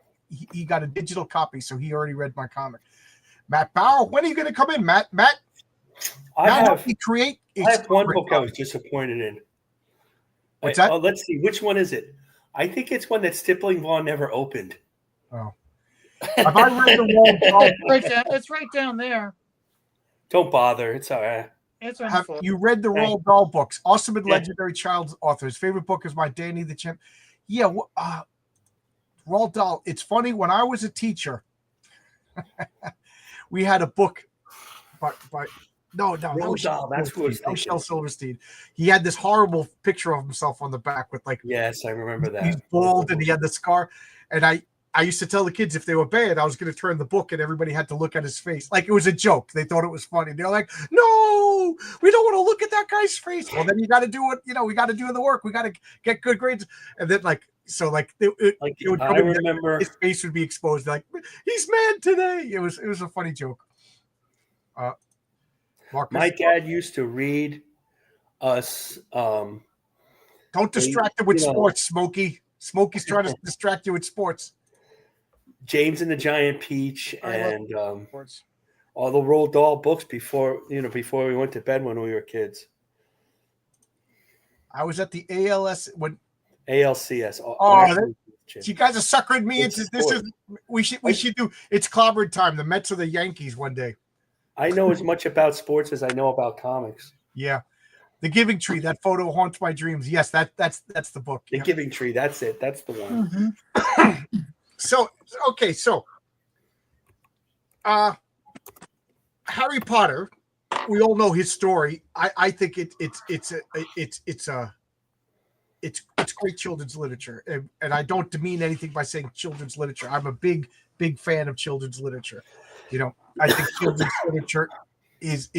he got a digital copy, so he already read my comic. Matt Bauer, when are you going to come in, Matt? I have one book I was disappointed in. What's that? Let's see. Which one is it? I think it's one that Stippling Vaughn never opened. Oh. Have I read the Roald Dahl? It's right down there. Don't bother. It's all right. Have you read the Roald Dahl books? Awesome and legendary child authors. Favorite book is my Danny the Chimp. Yeah, Roald Dahl. It's funny, when I was a teacher, we had a book by Roald Dahl. That's who it was. Shel Silverstein. He had this horrible picture of himself on the back with like. Yes, I remember that. He's bald and he had the scar, and I used to tell the kids if they were bad, I was going to turn the book and everybody had to look at his face. Like it was a joke. They thought it was funny. They're like, no, we don't want to look at that guy's face. Well, then you got to do it. You know, we got to do the work. We got to get good grades. And then I remember his face would be exposed. Like he's mad today. It was a funny joke. Marcus, my dad used to read us. Don't distract him with sports, Smokey. Smokey's trying to distract you with sports. James and the Giant Peach and all the Roald Dahl books before we went to bed when we were kids. I was at the ALCS. You guys are suckering me into this. We should do. It's clobbering time. The Mets or the Yankees one day. I know as much about sports as I know about comics. Yeah. The Giving Tree, that photo haunts my dreams. Yes, that's the book. The Giving Tree, that's it. That's the one. Mm-hmm. So Harry Potter, we all know his story. I think it's great children's literature, and I don't demean anything by saying children's literature. I'm a big fan of children's literature. You know, I think children's literature is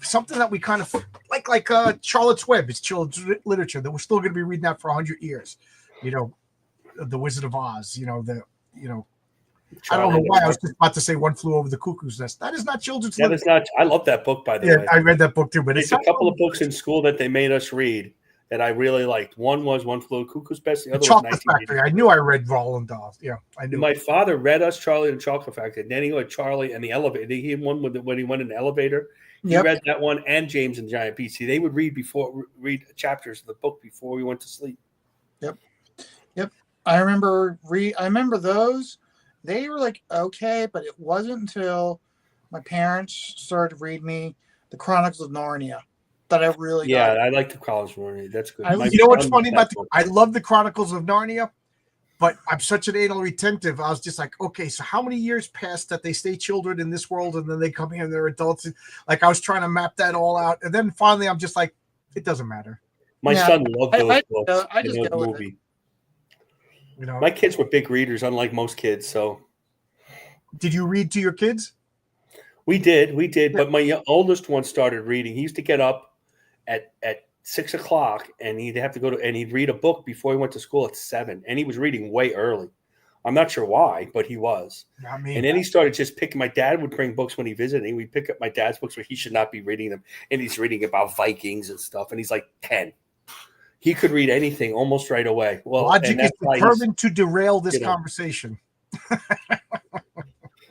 something that we kind of like Charlotte's Web is children's literature that we're still going to be reading that for 100 years. You know, The Wizard of Oz. I don't know why I was just about to say One Flew Over the Cuckoo's Nest. That is not children's literature. That is not. I love that book, by the way. I read that book too, but it's a couple of books in school that they made us read that I really liked. One was One Flew Over the Cuckoo's Nest. The other was Chocolate Factory. I knew I read Roald Dahl. Yeah, I knew. My father read us Charlie and the Chocolate Factory. And then he read Charlie and the Elevator. He had one when he went in the elevator. He read that one and James and the Giant Peach. They would read chapters of the book before we went to sleep. Yep. I remember those. They were like okay, but it wasn't until my parents started to read me the Chronicles of Narnia that I really I like the Chronicles of Narnia. That's good. You know what's funny about I love the Chronicles of Narnia, but I'm such an anal retentive. I was just like, okay, so how many years passed that they stay children in this world and then they come here and they're adults? Like I was trying to map that all out, and then finally I'm just like, it doesn't matter. My son loved those books. I just go with it. You know, my kids were big readers, unlike most kids. So, did you read to your kids? We did. But my oldest one started reading. He used to get up at 6 o'clock, and he'd have to and he'd read a book before he went to school at 7. And he was reading way early. I'm not sure why, but he was. And then he started just picking. My dad would bring books when he visited, and we'd pick up my dad's books where he should not be reading them, and he's reading about Vikings and stuff. And he's like 10. He could read anything almost right away. Well, Logic is determined to derail this conversation.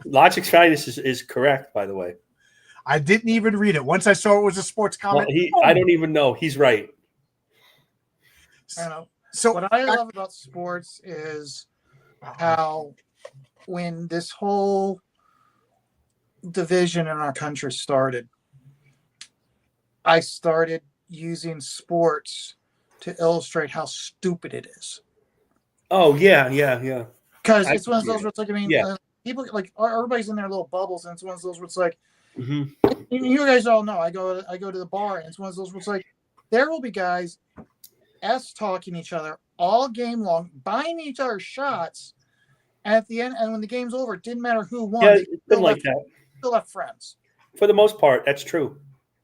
Logic's finest is correct, by the way. I didn't even read it. Once I saw it was a sports comment. Well, I don't even know. He's right. I know. So what I love about sports is how when this whole division in our country started, I started using sports to illustrate how stupid it is. Oh yeah. Because it's one of those where it's like, people like everybody's in their little bubbles, and it's one of those where it's like, you guys all know I go to the bar, and it's one of those where it's like, there will be guys talking each other all game long, buying each other shots, And at the end, and when the game's over, it didn't matter who won. Yeah, They it's been like that. still left friends. For the most part, that's true.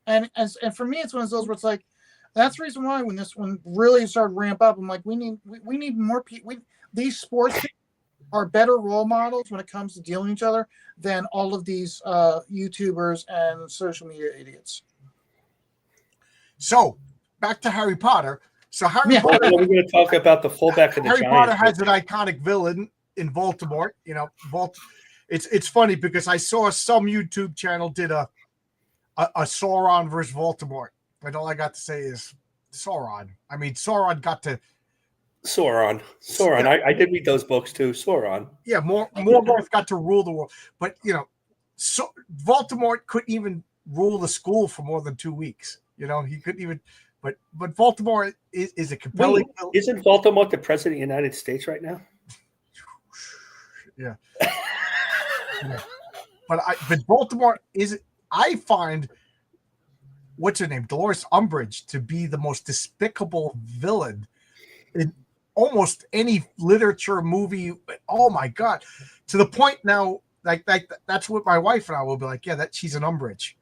And for me, it's one of those where it's like, that's the reason why when this one really started to ramp up, I'm like, we need more people. These sports are better role models when it comes to dealing with each other than all of these YouTubers and social media idiots. So back to Harry Potter. So Harry Potter, we're going to talk about the fullback of the Harry Giants. Potter has an iconic villain in Voldemort. You know, it's funny because I saw some YouTube channel did a Sauron versus Voldemort. And all I got to say is Sauron. I mean, Sauron got to Sauron. Yeah. I did read those books too. Sauron. Yeah, Morgoth got to rule the world, but you know, so Voldemort couldn't even rule the school for more than 2 weeks. You know, he couldn't even. But Voldemort is a compelling. Wait, isn't Voldemort the president of the United States right now? Yeah. Yeah. But Voldemort is. I find what's her name, Dolores Umbridge, to be the most despicable villain in almost any literature, movie. Oh my god! To the point now, like that's what my wife and I will be like. Yeah, that she's an Umbridge.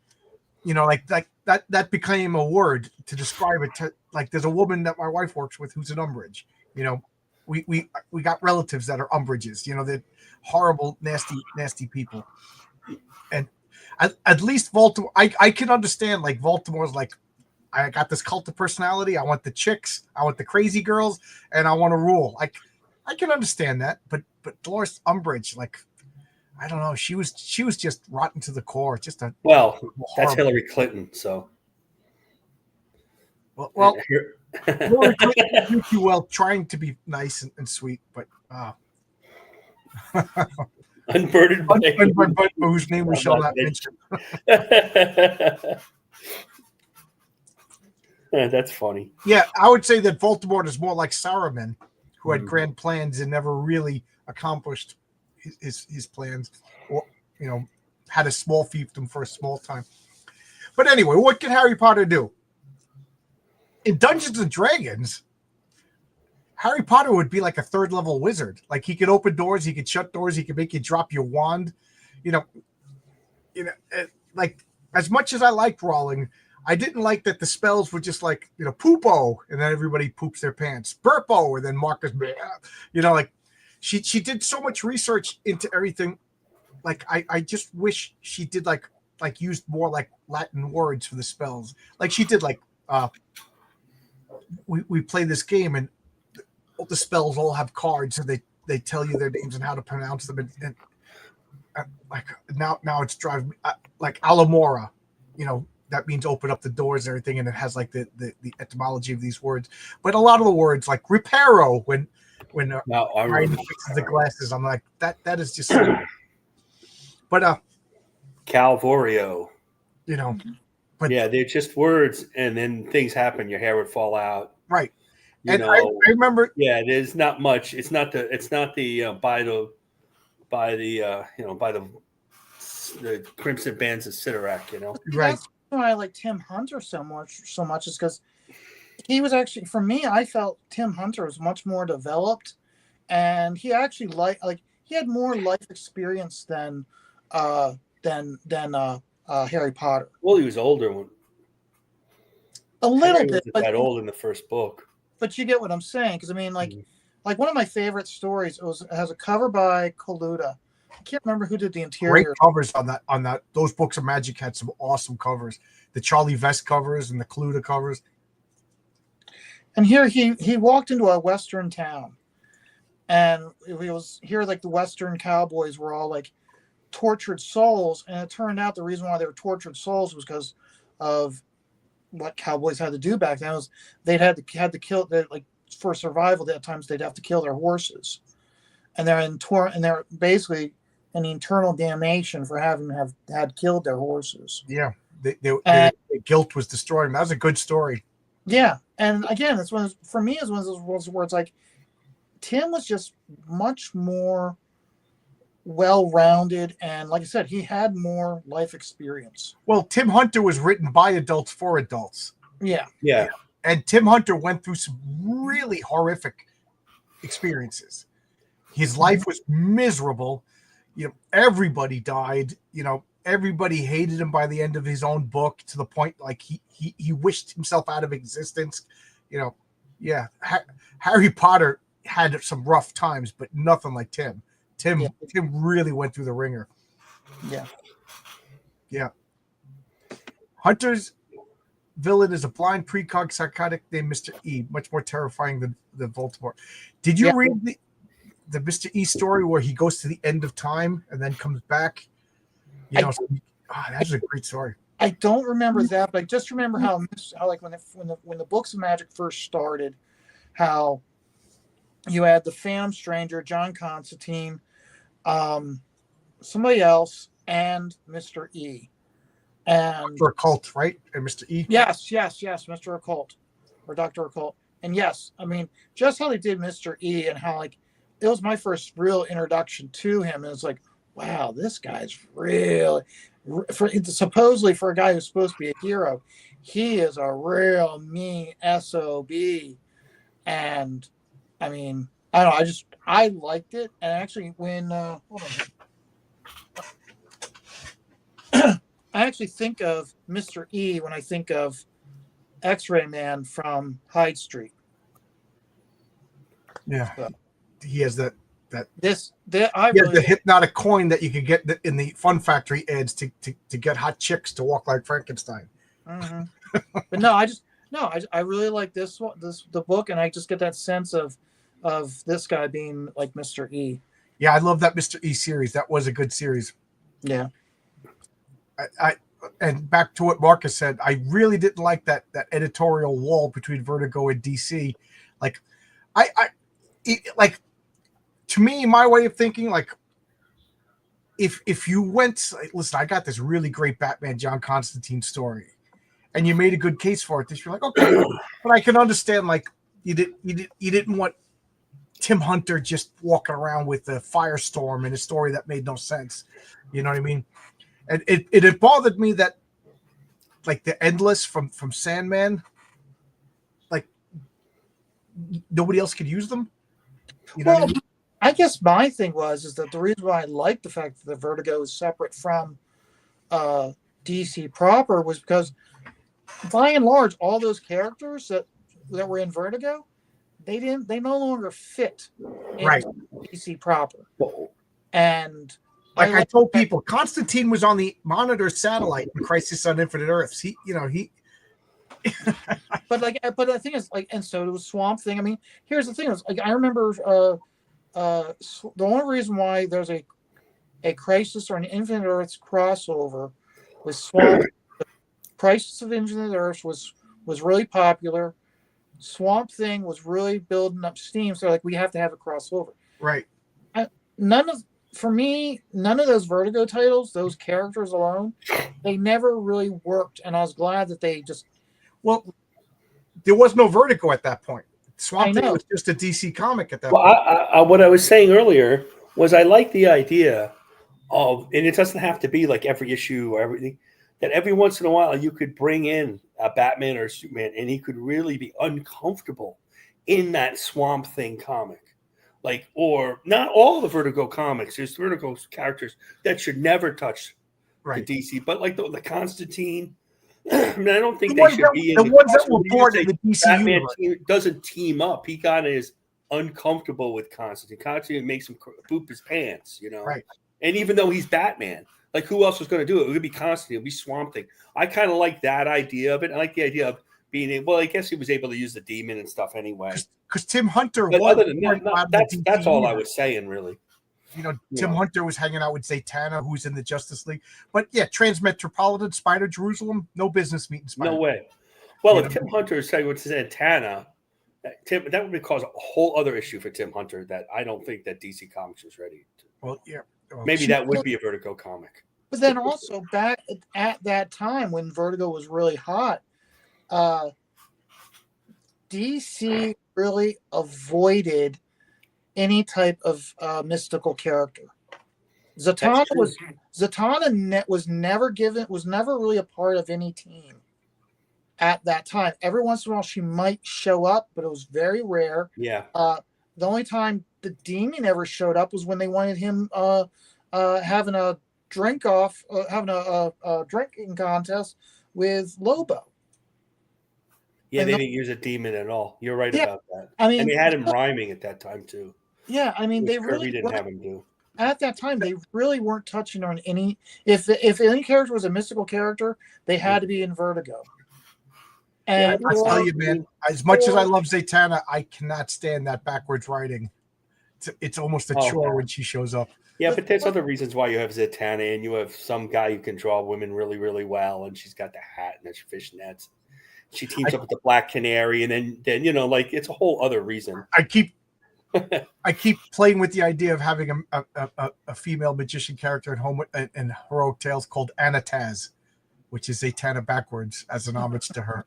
You know, like that became a word to describe it. To like, there's a woman that my wife works with who's an Umbridge. You know, we got relatives that are Umbridges. You know, they're horrible, nasty people. And at least Voldemort, I can understand. Like Voldemort's like, I got this cult of personality. I want the chicks. I want the crazy girls, and I want to rule. I can understand that, but Dolores Umbridge, like, I don't know. She was just rotten to the core. Just a that's Hillary Clinton. So, well, Hillary Clinton did too well, trying to be nice and sweet, but unburdened by whose name we shall not mention. That's funny. Yeah, I would say that Voldemort is more like Saruman, who had grand plans and never really accomplished his plans, or you know, had a small fiefdom for a small time. But anyway, what can Harry Potter do? In Dungeons and Dragons, Harry Potter would be like a third level wizard. Like he could open doors, he could shut doors, he could make you drop your wand. You know, like as much as I liked Rowling, I didn't like that the spells were just like, you know, poopo, and then everybody poops their pants. Burpo, and then Marcus, you know, like she did so much research into everything. Like I just wish she did like used more like Latin words for the spells. Like she did like we play this game and the spells all have cards, so they tell you their names and how to pronounce them. And like now it's driving me like Alamora, you know, that means open up the doors and everything, and it has like the etymology of these words. But a lot of the words like reparo when Ryan fixes the glasses, I'm like that is just. But Calvorio, you know, but yeah, they're just words, and then things happen. Your hair would fall out, right? You and know, I remember, yeah, there's not much. It's not the by the Crimson Bands of Sidorak, you know, right? That's why I like Tim Hunter so much is because he was actually, for me, I felt Tim Hunter was much more developed, and he actually he had more life experience than Harry Potter. Well, he was older when a little bit, but that old in the first book. But you get what I'm saying, because I mean, like one of my favorite stories it has a cover by Coluda. I can't remember who did the interior. Great covers on that. Those books of Magic had some awesome covers. The Charlie Vest covers and the Coluda covers. And here he walked into a Western town, and it was here like the Western cowboys were all like tortured souls, and it turned out the reason why they were tortured souls was because of what cowboys had to do back then. Was they'd had to kill, like for survival. At times they'd have to kill their horses, and they're basically in eternal damnation for having had killed their horses. Yeah, their guilt was destroyed. That was a good story. Yeah, and again, it's one for me is one of those where it's like Tim was just much more well-rounded, and like I said, he had more life experience. Well, Tim Hunter was written by adults for adults. Yeah. And Tim Hunter went through some really horrific experiences. His life was miserable. You know, everybody died. You know, everybody hated him by the end of his own book, to the point like he wished himself out of existence. You know, yeah. Harry Potter had some rough times, but nothing like Tim. Tim really went through the ringer. Yeah. Yeah. Hunter's villain is a blind precog psychotic named Mr. E, much more terrifying than Voldemort. Did you read the Mr. E story where he goes to the end of time and then comes back? You know, that's a great story. I don't remember that, but I just remember how like when the books of magic first started, how you had the Phantom Stranger, John Constantine, somebody else, and Mr. E. And Dr. Occult, right? And Mr. E. Yes, Mr. Occult or Dr. Occult. And yes, I mean, just how they did Mr. E and how like it was my first real introduction to him. And it's like, wow, this guy's really supposedly for a guy who's supposed to be a hero, he is a real mean SOB. And I mean, I don't know, I liked it. And actually when hold on. I actually think of Mr. E when I think of X-Ray Man from Hyde Street. Yeah, so, he has that. The hypnotic coin that you can get in the Fun Factory ads to get hot chicks to walk like Frankenstein. Mm-hmm. But no, I really like the book, and I just get that sense of this guy being like Mr. E. Yeah, I love that Mr. E series. That was a good series. Yeah. And back to what Marcus said, I really didn't like that editorial wall between Vertigo and DC. Like, to me, my way of thinking, like, if you went, listen, I got this really great Batman John Constantine story, and you made a good case for it, you're like, okay, but I can understand, like, you didn't want Tim Hunter just walking around with a firestorm in a story that made no sense. You know what I mean? And it bothered me that, like, the Endless from Sandman, like, nobody else could use them. You know what I mean? I guess my thing is that the reason why I liked the fact that the Vertigo is separate from DC proper was because, by and large, all those characters that were in Vertigo, they no longer fit in DC proper. And like I told people, Constantine was on the Monitor satellite in Crisis on Infinite Earths. But the thing is, like, and so it was Swamp Thing. I mean, here's the thing: is like I remember the only reason why there's a Crisis or an Infinite Earths crossover with Swamp. Crisis of Infinite Earths was really popular. Swamp Thing was really building up steam, so like we have to have a crossover. Right. None of those Vertigo titles, those characters alone, they never really worked, and I was glad that they just. Well, there was no Vertigo at that point. Swamp Thing was just a DC comic at that point. What I was saying earlier was I like the idea of, and it doesn't have to be like every issue or everything, that every once in a while you could bring in a Batman or a Superman and he could really be uncomfortable in that Swamp Thing comic. Like, or not all the Vertigo comics. There's Vertigo characters that should never touch the DC, but like the Constantine. I mean, I don't think they should be in the ones that were born in the DC Batman universe. Doesn't team up. He kind of is uncomfortable with Constantine. Constantine makes him poop his pants, you know. Right. And even though he's Batman, like who else was going to do it? It would be Constantine. It would be Swamp Thing. I kind of like that idea of it. I like the idea of being able. Well, I guess he was able to use the demon and stuff anyway. Because Tim Hunter but was. Other than that, that's all I was saying, really. You know, Tim Hunter was hanging out with Zatanna, who's in the Justice League. But yeah, Transmetropolitan, Spider Jerusalem, no business meeting Spider. No way. Well, if Tim Hunter is saying with Zatanna, that would cause a whole other issue for Tim Hunter that I don't think that DC Comics is ready to. Well, yeah. Well, maybe that would be a Vertigo comic. But then also back at that time when Vertigo was really hot, DC really avoided any type of mystical character. Zatanna was never really a part of any team at that time. Every once in a while she might show up, but it was very rare. Yeah. The only time the demon ever showed up was when they wanted him having a having a drinking contest with Lobo. Yeah, And they the- didn't use a demon at all. You're right Yeah, about that. I And mean, they had him rhyming at that time too, yeah, I mean, which they Kirby really didn't have him do. at that time they really weren't touching on any. If any character was a mystical character, they had to be in Vertigo. Yeah, And I tell or, you, man, as much as I or- love Zatanna, I cannot stand that backwards writing. It's almost a Oh. chore when she shows up. Yeah, but there's other reasons why you have Zatanna, and you have some guy who can draw women really, really well, and she's got the hat and the fishnets. She teams up with the Black Canary, and then like it's a whole other reason. I keep playing with the idea of having a female magician character in heroic tales called Anataz, which is Zatanna backwards as an homage to her.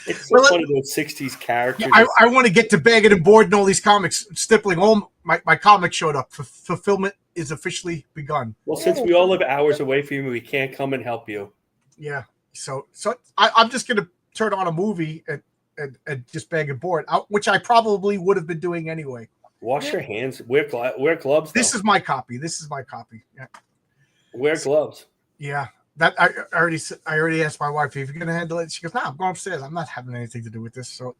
It's one of those 60s characters. I want to get to bagging and boarding all these comics, stippling all my comic showed up. Fulfillment is officially begun. Well, since we all live hours away from you, we can't come and help you. Yeah. So I'm just going to turn on a movie and just bag and board, which I probably would have been doing anyway. Wash your hands. Wear gloves. This is my copy. Yeah. Wear gloves. Yeah. That I already asked my wife if you're going to handle it. She goes, "No, I'm going upstairs. I'm not having anything to do with this." So,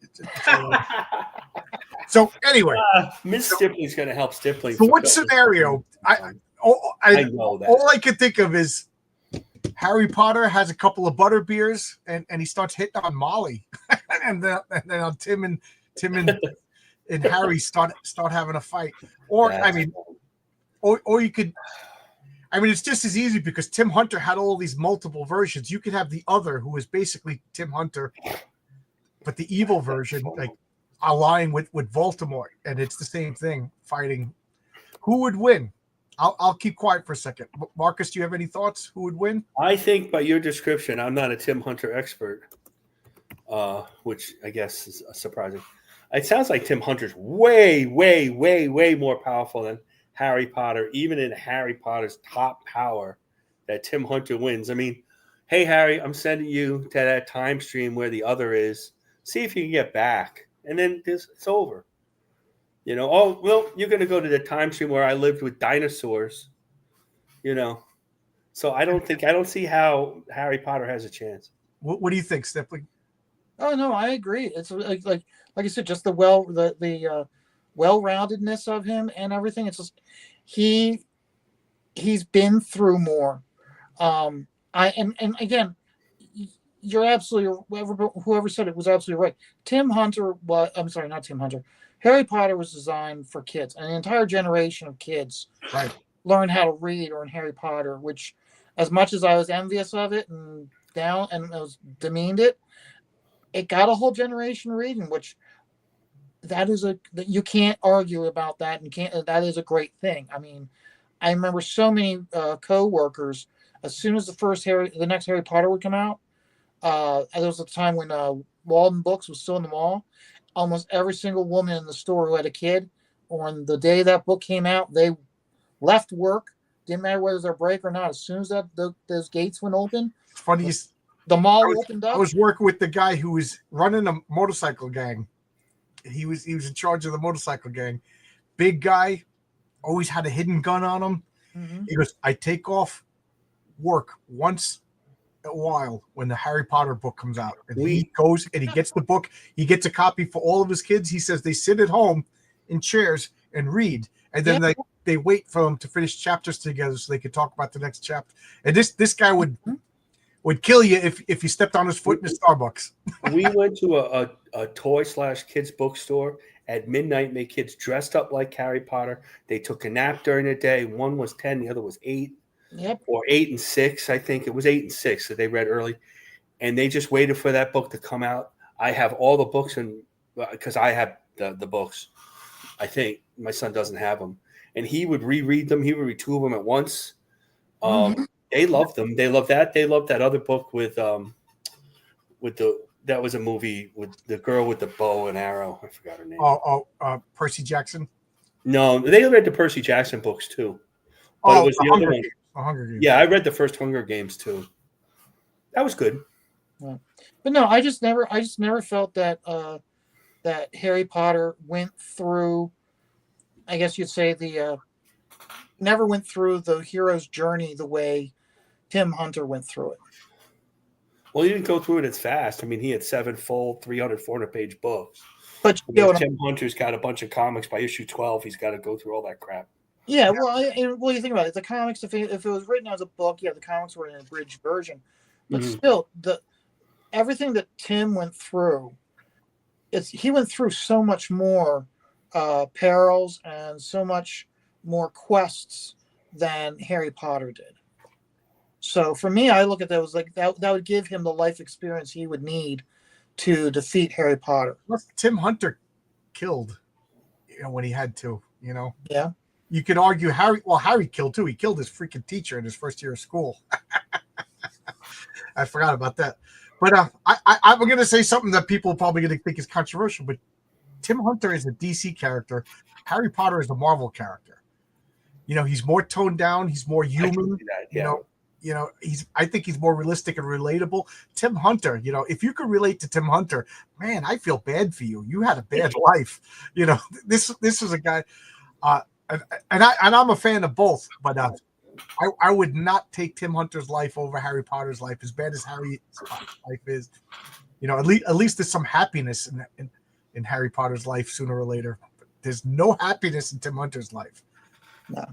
so anyway, Miss Stipley's going to help Stipley. So what scenario? I know that. All I could think of is Harry Potter has a couple of butter beers and he starts hitting on Molly, and then Tim and Harry start having a fight. Or or you could. I mean, it's just as easy because Tim Hunter had all these multiple versions. You could have the other, who is basically Tim Hunter, but the evil version, like align with Voldemort, and it's the same thing, fighting. Who would win? I'll keep quiet for a second. Marcus, do you have any thoughts? Who would win? I think by your description, I'm not a Tim Hunter expert, which I guess is surprising. It sounds like Tim Hunter's way, way, way, way more powerful than Harry Potter, even in Harry Potter's top power, that Tim Hunter wins. I mean, hey, Harry, I'm sending you to that time stream where the other is. See if you can get back. And then it's over. Oh, well, you're going to go to the time stream where I lived with dinosaurs. So I don't see how Harry Potter has a chance. What do you think, Stipley? Oh, no, I agree. It's like I said, just the well-roundedness of him and everything. It's just he's been through more. And again, you're absolutely, whoever said it was absolutely right. Not Tim Hunter. Harry Potter was designed for kids. An entire generation of kids learned how to read or in Harry Potter, which, as much as I was envious of it and down and I was demeaned it got a whole generation reading, which you can't argue about that, and that is a great thing. I mean, I remember so many co-workers, as soon as the next Harry Potter would come out, there was a time when Walden Books was still in the mall. Almost every single woman in the store who had a kid, on the day that book came out, they left work. Didn't matter whether it was their break or not. As soon as those gates went open, it's funny. The mall opened up. I was working with the guy who was running a motorcycle gang. He was in charge of the motorcycle gang. Big guy, always had a hidden gun on him. Mm-hmm. He goes, "I take off work once a while when the Harry Potter book comes out." And he goes and he gets the book. He gets a copy for all of his kids. He says they sit at home in chairs and read. And then they wait for them to finish chapters together so they could talk about the next chapter. And this guy would kill you if you stepped on his foot in a Starbucks. We went to a toy/kids bookstore at midnight, made kids dressed up like Harry Potter. They took a nap during the day. One was 10, the other was 8. Yep. Or 8 and 6, I think. It was 8 and 6 that they read early. And they just waited for that book to come out. I have all the books, because I have the books. I think my son doesn't have them. And he would reread them. He would read 2 of them at once. They loved them. They loved that. They loved that other book that was a movie with the girl with the bow and arrow. I forgot her name. Percy Jackson. No, they read the Percy Jackson books too. But it was the other one. Hunger Games. Yeah, I read the first Hunger Games too. That was good. Yeah. But no, I just never felt that that Harry Potter went through. I guess you'd say never went through the hero's journey the way Tim Hunter went through it. Well, he didn't go through it as fast. I mean, he had 7 full 300, 400-page books. But Whereas Tim Hunter's got a bunch of comics by issue 12. He's got to go through all that crap. yeah, well, you think about it. The comics, if it was written as a book, yeah, the comics were in an abridged version. But still, everything that Tim went through, he went through so much more perils and so much more quests than Harry Potter did. So for me, I look at that as like that would give him the life experience he would need to defeat Harry Potter. Tim Hunter killed, when he had to, Yeah. You could argue Harry killed too. He killed his freaking teacher in his first year of school. I forgot about that. But I'm going to say something that people are probably going to think is controversial, but Tim Hunter is a DC character. Harry Potter is a Marvel character. He's more toned down. He's more human. I think he's more realistic and relatable. Tim Hunter, if you could relate to Tim Hunter, man, I feel bad for you. You had a bad life. This is a guy, and I'm a fan of both, but I would not take Tim Hunter's life over Harry Potter's life, as bad as Harry's life is. At least there's some happiness in Harry Potter's life sooner or later. But there's no happiness in Tim Hunter's life. No.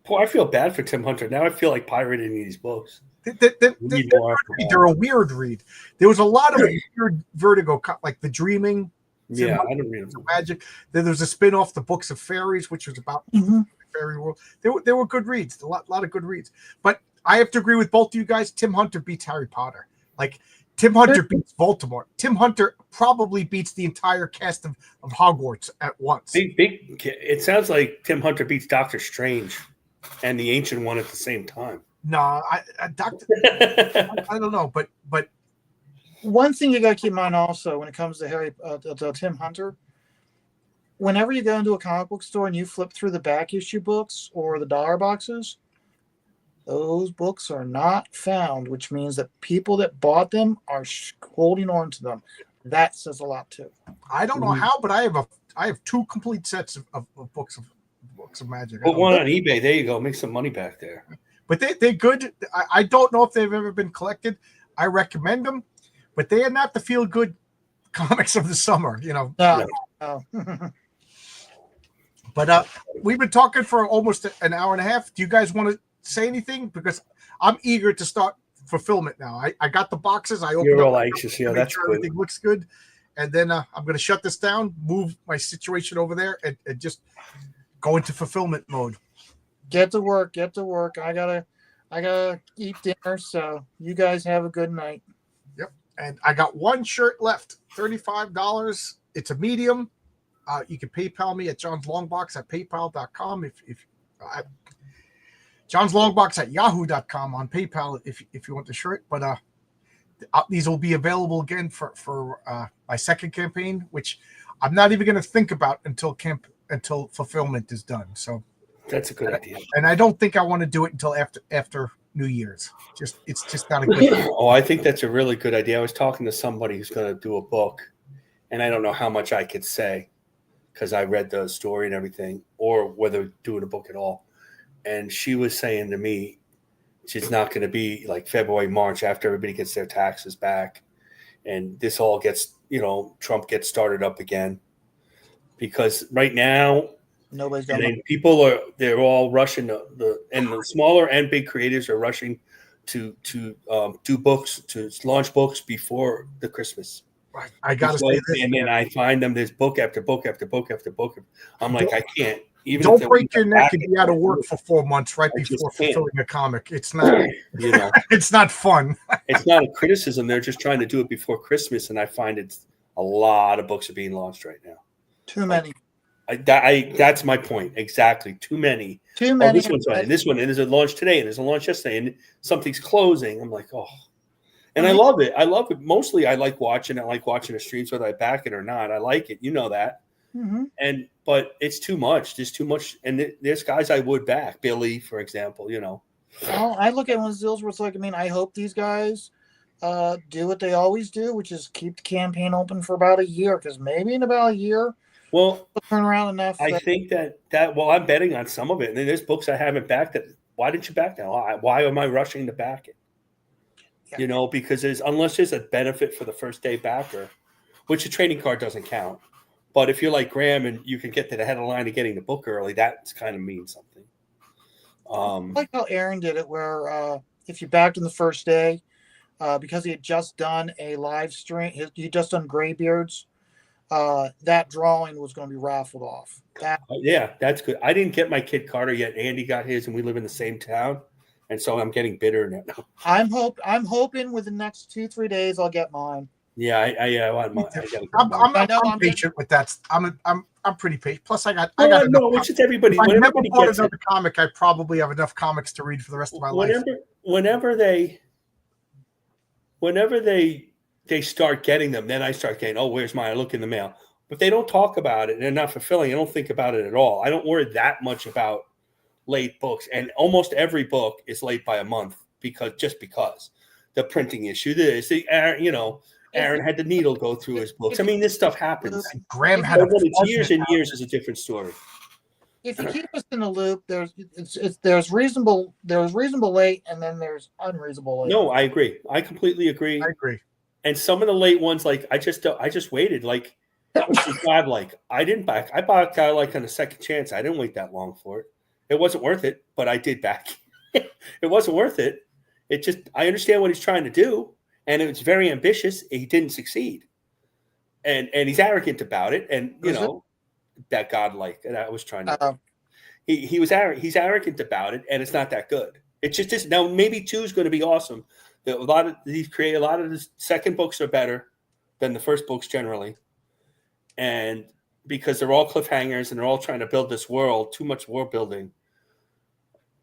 Boy, I feel bad for Tim Hunter. Now I feel like pirating these books. They're a weird read. There was a lot of weird Vertigo, like The Dreaming. Yeah, I don't read them. Magic. Then there's a spin-off, The Books of Fairies, which was about the fairy world. They were good reads, a lot of good reads. But I have to agree with both of you guys. Tim Hunter beats Harry Potter. Like, Tim Hunter beats Voldemort. Tim Hunter probably beats the entire cast of Hogwarts at once. It sounds like Tim Hunter beats Doctor Strange and the Ancient One at the same time. No, I don't know, but one thing you got to keep in mind also when it comes to Tim Hunter, whenever you go into a comic book store and you flip through the back issue books or the dollar boxes, those books are not found, which means that people that bought them are holding on to them. That says a lot too. I don't know how, but I have 2 complete sets of books of magic. Put one on eBay. There you go. Make some money back there. But they're good. I don't know if they've ever been collected. I recommend them, but they are not the feel-good comics of the summer. No. But we've been talking for almost an hour and a half. Do you guys want to say anything? Because I'm eager to start fulfillment now. I got the boxes. I opened You're all up anxious. Yeah, make that's sure good. everything looks good. And then I'm going to shut this down, move my situation over there, and just go into fulfillment mode. Get to work. I gotta eat dinner. So you guys have a good night. Yep. And I got one shirt left, $35. It's a medium. You can PayPal me at John's Longbox at PayPal.com. If John's Longbox at Yahoo.com on PayPal if you want the shirt. But these will be available again for my second campaign, which I'm not even going to think about until fulfillment is done. So that's a good idea. And I don't think I want to do it until after New Year's. It's just not a good idea. Oh, I think that's a really good idea. I was talking to somebody who's going to do a book, and I don't know how much I could say because I read the story and everything, or whether doing a book at all. And she was saying to me, she's not going to be like February, March after everybody gets their taxes back. And this all gets, Trump gets started up again. Because right now, nobody's going they're all rushing and the smaller and big creators are rushing to do books, to launch books before the Christmas. Right. I got to say this. And then I find them, there's book after book after book after book. I'm like, I can't. Even don't break your neck and be out of work for 4 months before fulfilling a comic. It's not, it's not fun. It's not a criticism. They're just trying to do it before Christmas. And I find it's a lot of books are being launched right now. Too many. That's my point. Exactly. Too many. Too many. This one's right. And this one, and there's a launch today, and there's a launch yesterday, and something's closing. I'm like, oh. And I love it. I love it. Mostly I like watching it. I like watching the streams, whether I back it or not. I like it. You know that. Mm-hmm. But it's too much. There's too much. And there's guys I would back. Billy, for example, Well, I look at one of those deals where it's like, I hope these guys do what they always do, which is keep the campaign open for about a year, because maybe in about a year Well, we'll turn around enough. I think that well, I'm betting on some of it, and then there's books I haven't backed. That why didn't you back that? Why am I rushing to back it? Yeah. You know, because unless there's a benefit for the first day backer, which a trading card doesn't count. But if you're like Graham and you can get to the head of the line of getting the book early, that kind of means something. I like how Aaron did it, where if you backed in the first day, because he had just done a live stream, he just done Graybeards. That drawing was going to be raffled off. Yeah, that's good. I didn't get my kid Carter yet. Andy got his, and we live in the same town, and so I'm getting bitter now. I'm hoping within the next 2-3 days I'll get mine. Yeah, I want mine. I'm patient with that. I'm pretty patient. Plus, I got no, it's just everybody. If I never bought another comic, I probably have enough comics to read for the rest of my life. Whenever they start getting them, then I start getting, oh, where's mine? I look in the mail. But they don't talk about it and they're not fulfilling. I don't think about it at all. I don't worry that much about late books. And almost every book is late by a month because the printing issue, Aaron had the needle go through his books. I mean, this stuff happens. Graham had years and years is a different story. If you keep us in the loop, there's reasonable late, and then there's unreasonable late. No, I agree. I completely agree. I agree. And some of the late ones, like I just waited. Like God, like I bought a like on a second chance. I didn't wait that long for it. It wasn't worth it, but I did back. It wasn't worth it. I understand what he's trying to do, and it was very ambitious. He didn't succeed, and he's arrogant about it. And that godlike. And I was trying to. He was arrogant. He's arrogant about it, and it's not that good. It's just this. Now maybe 2 is going to be awesome. A lot of the second books are better than the first books generally, and because they're all cliffhangers and they're all trying to build this world, too much world building.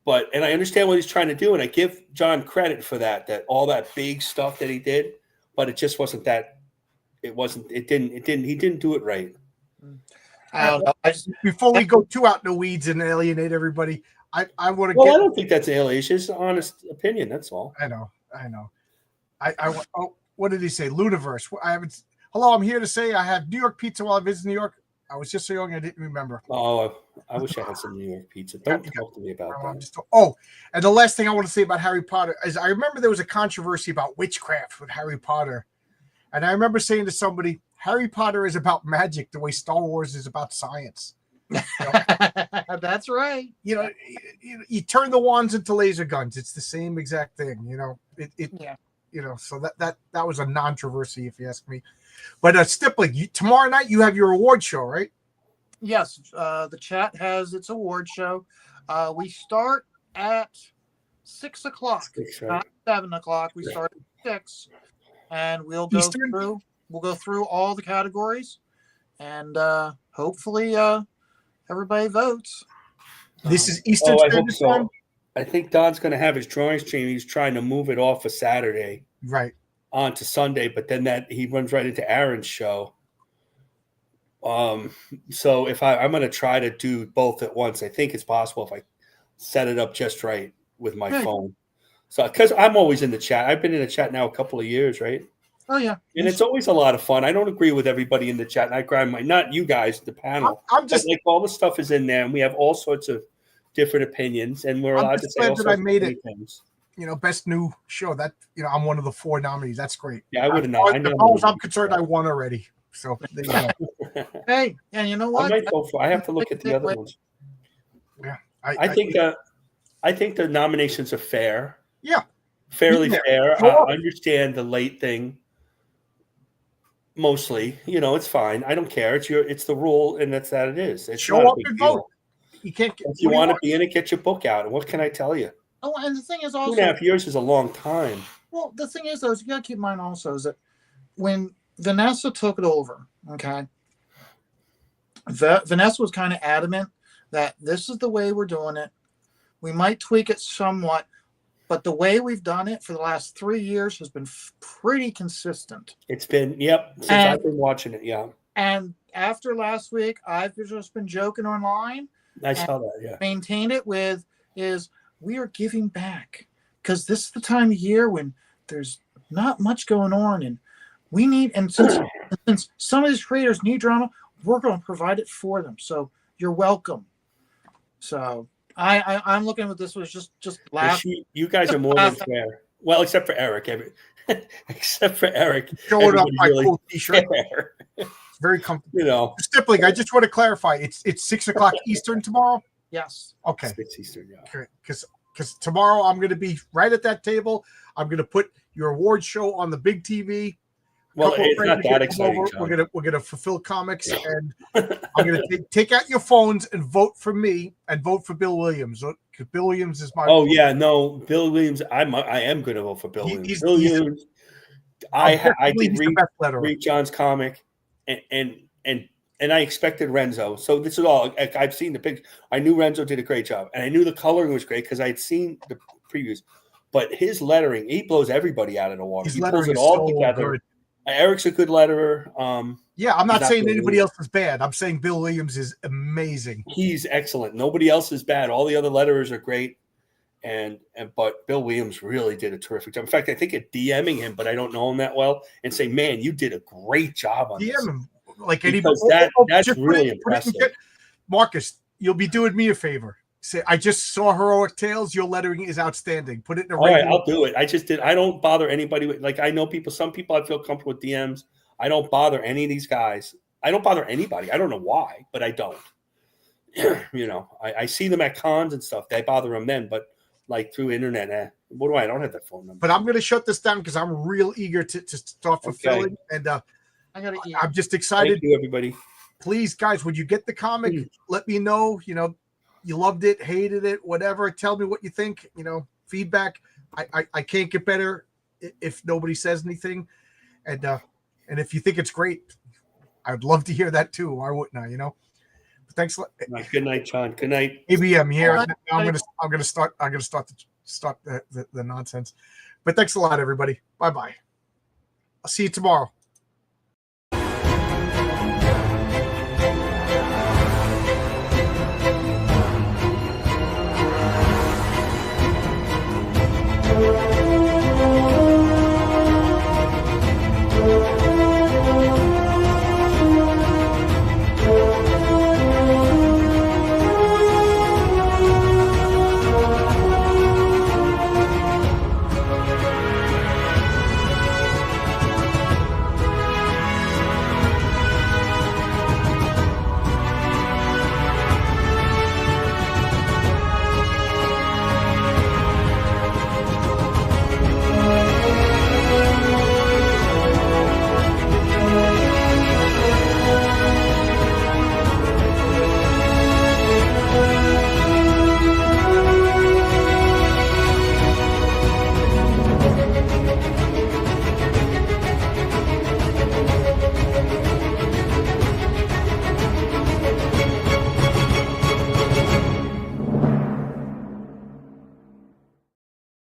And I understand what he's trying to do, and I give John credit for that all that big stuff that he did, but it just wasn't that. It didn't. He didn't do it right. I don't know. Before we go too out in the weeds and alienate everybody, I want to. Well, I don't think that's alienation. It's an honest opinion. That's all. I know. What did he say? Ludiverse. Hello, I'm here to say I have New York pizza while I visit New York. I was just so young I didn't remember. Oh, I wish I had some New York pizza. Don't talk to me about that. And the last thing I want to say about Harry Potter is I remember there was a controversy about witchcraft with Harry Potter. And I remember saying to somebody, Harry Potter is about magic the way Star Wars is about science. That's right. You turn the wands into laser guns. It's the same exact thing. So that was a controversy, if you ask me. But Stippling, tomorrow night you have your award show, right? Yes, the chat has its award show. We start at 6 o'clock, not 7 o'clock. We start at 6, and we'll go through. We'll go through all the categories, and hopefully everybody votes. This is Eastern Standard Time. I think Don's going to have his drawing stream. He's trying to move it off of Saturday, right, onto Sunday. But then he runs right into Aaron's show. So if I'm going to try to do both at once, I think it's possible if I set it up just right with my phone. So because I'm always in the chat. I've been in the chat now a couple of years, right? Oh yeah, and it's always a lot of fun. I don't agree with everybody in the chat, and I grind not you guys, the panel. I'm just like all the stuff is in there, and we have all sorts of different opinions, and we're allowed to say all sorts of things. Best new show. That I'm one of the 4 nominees. That's great. Yeah, I would have known. As far as I'm concerned, I won already. So there you go. Hey, and you know what? I might go for. I have to look at the other ones. Yeah, I think the nominations are fair. Yeah, fairly fair. I understand the late thing. Mostly, it's fine. I don't care. It's the rule, and that's that it is. It's show up and vote. You can't. If you want to be in it, get your book out. And what can I tell you? Oh, and the thing is also 2.5 years is a long time. Well, the thing is, though, is you got to keep in mind also is that when Vanessa took it over, okay, Vanessa was kind of adamant that this is the way we're doing it. We might tweak it somewhat, but the way we've done it for the last 3 years has been pretty consistent. It's been, since I've been watching it, yeah. And after last week, I've just been joking online. I saw that, yeah. Maintained it with we are giving back because this is the time of year when there's not much going on, and we need. And since some of these creators need drama, we're going to provide it for them. So you're welcome. So I'm looking at this was just laugh. You guys are more than fair. Well, except for Eric. Except for Eric. Showing off my really cool T-shirt. fair. It's very comfortable. You know, Stippling, I just want to clarify. It's 6:00 Eastern tomorrow. Yes. Okay. 6 Eastern, yeah. Because tomorrow I'm going to be right at that table. I'm going to put your award show on the big TV. Well, it's not that exciting. We're gonna fulfill comics, and I'm gonna take out your phones and vote for me and vote for Bill Williams, because Bill Williams is my. Oh yeah, no, Bill Williams. I am going to vote for Bill Williams. Bill Williams. I did read John's comic, and I expected Renzo. So this is all I've seen the picture. I knew Renzo did a great job, and I knew the coloring was great because I had seen the previews. But his lettering, he blows everybody out of the water. He pulls it all together. Good. Eric's a good letterer. Yeah, I'm not saying anybody else is bad. I'm saying Bill Williams is amazing. He's excellent. Nobody else is bad. All the other letterers are great. But Bill Williams really did a terrific job. In fact, I think at DMing him, but I don't know him that well, and say, man, you did a great job on this. Him like anybody. That's really impressive. Marcus, you'll be doing me a favor. Say, I just saw Heroic Tales. Your lettering is outstanding. Put it in a. All right, I'll do it. I don't bother anybody with, like, I know people. Some people I feel comfortable with DMs. I don't bother any of these guys. I don't bother anybody. I don't know why, but I don't. You know, I see them at cons and stuff. They bother them then, but like through internet, what do I don't have that phone number. But I'm going to shut this down because I'm real eager to start fulfilling. And I gotta eat. I'm just excited. Thank you, everybody. Please, guys, when you get the comic, let me know. You know, you loved it, hated it, whatever. Tell me what you think. You know, feedback. I can't get better if nobody says anything. And if you think it's great, I'd love to hear that too. Why wouldn't I? You know. But thanks. Good night, John. Good night. ABM here. I'm gonna start the nonsense. But thanks a lot, everybody. Bye bye. I'll see you tomorrow.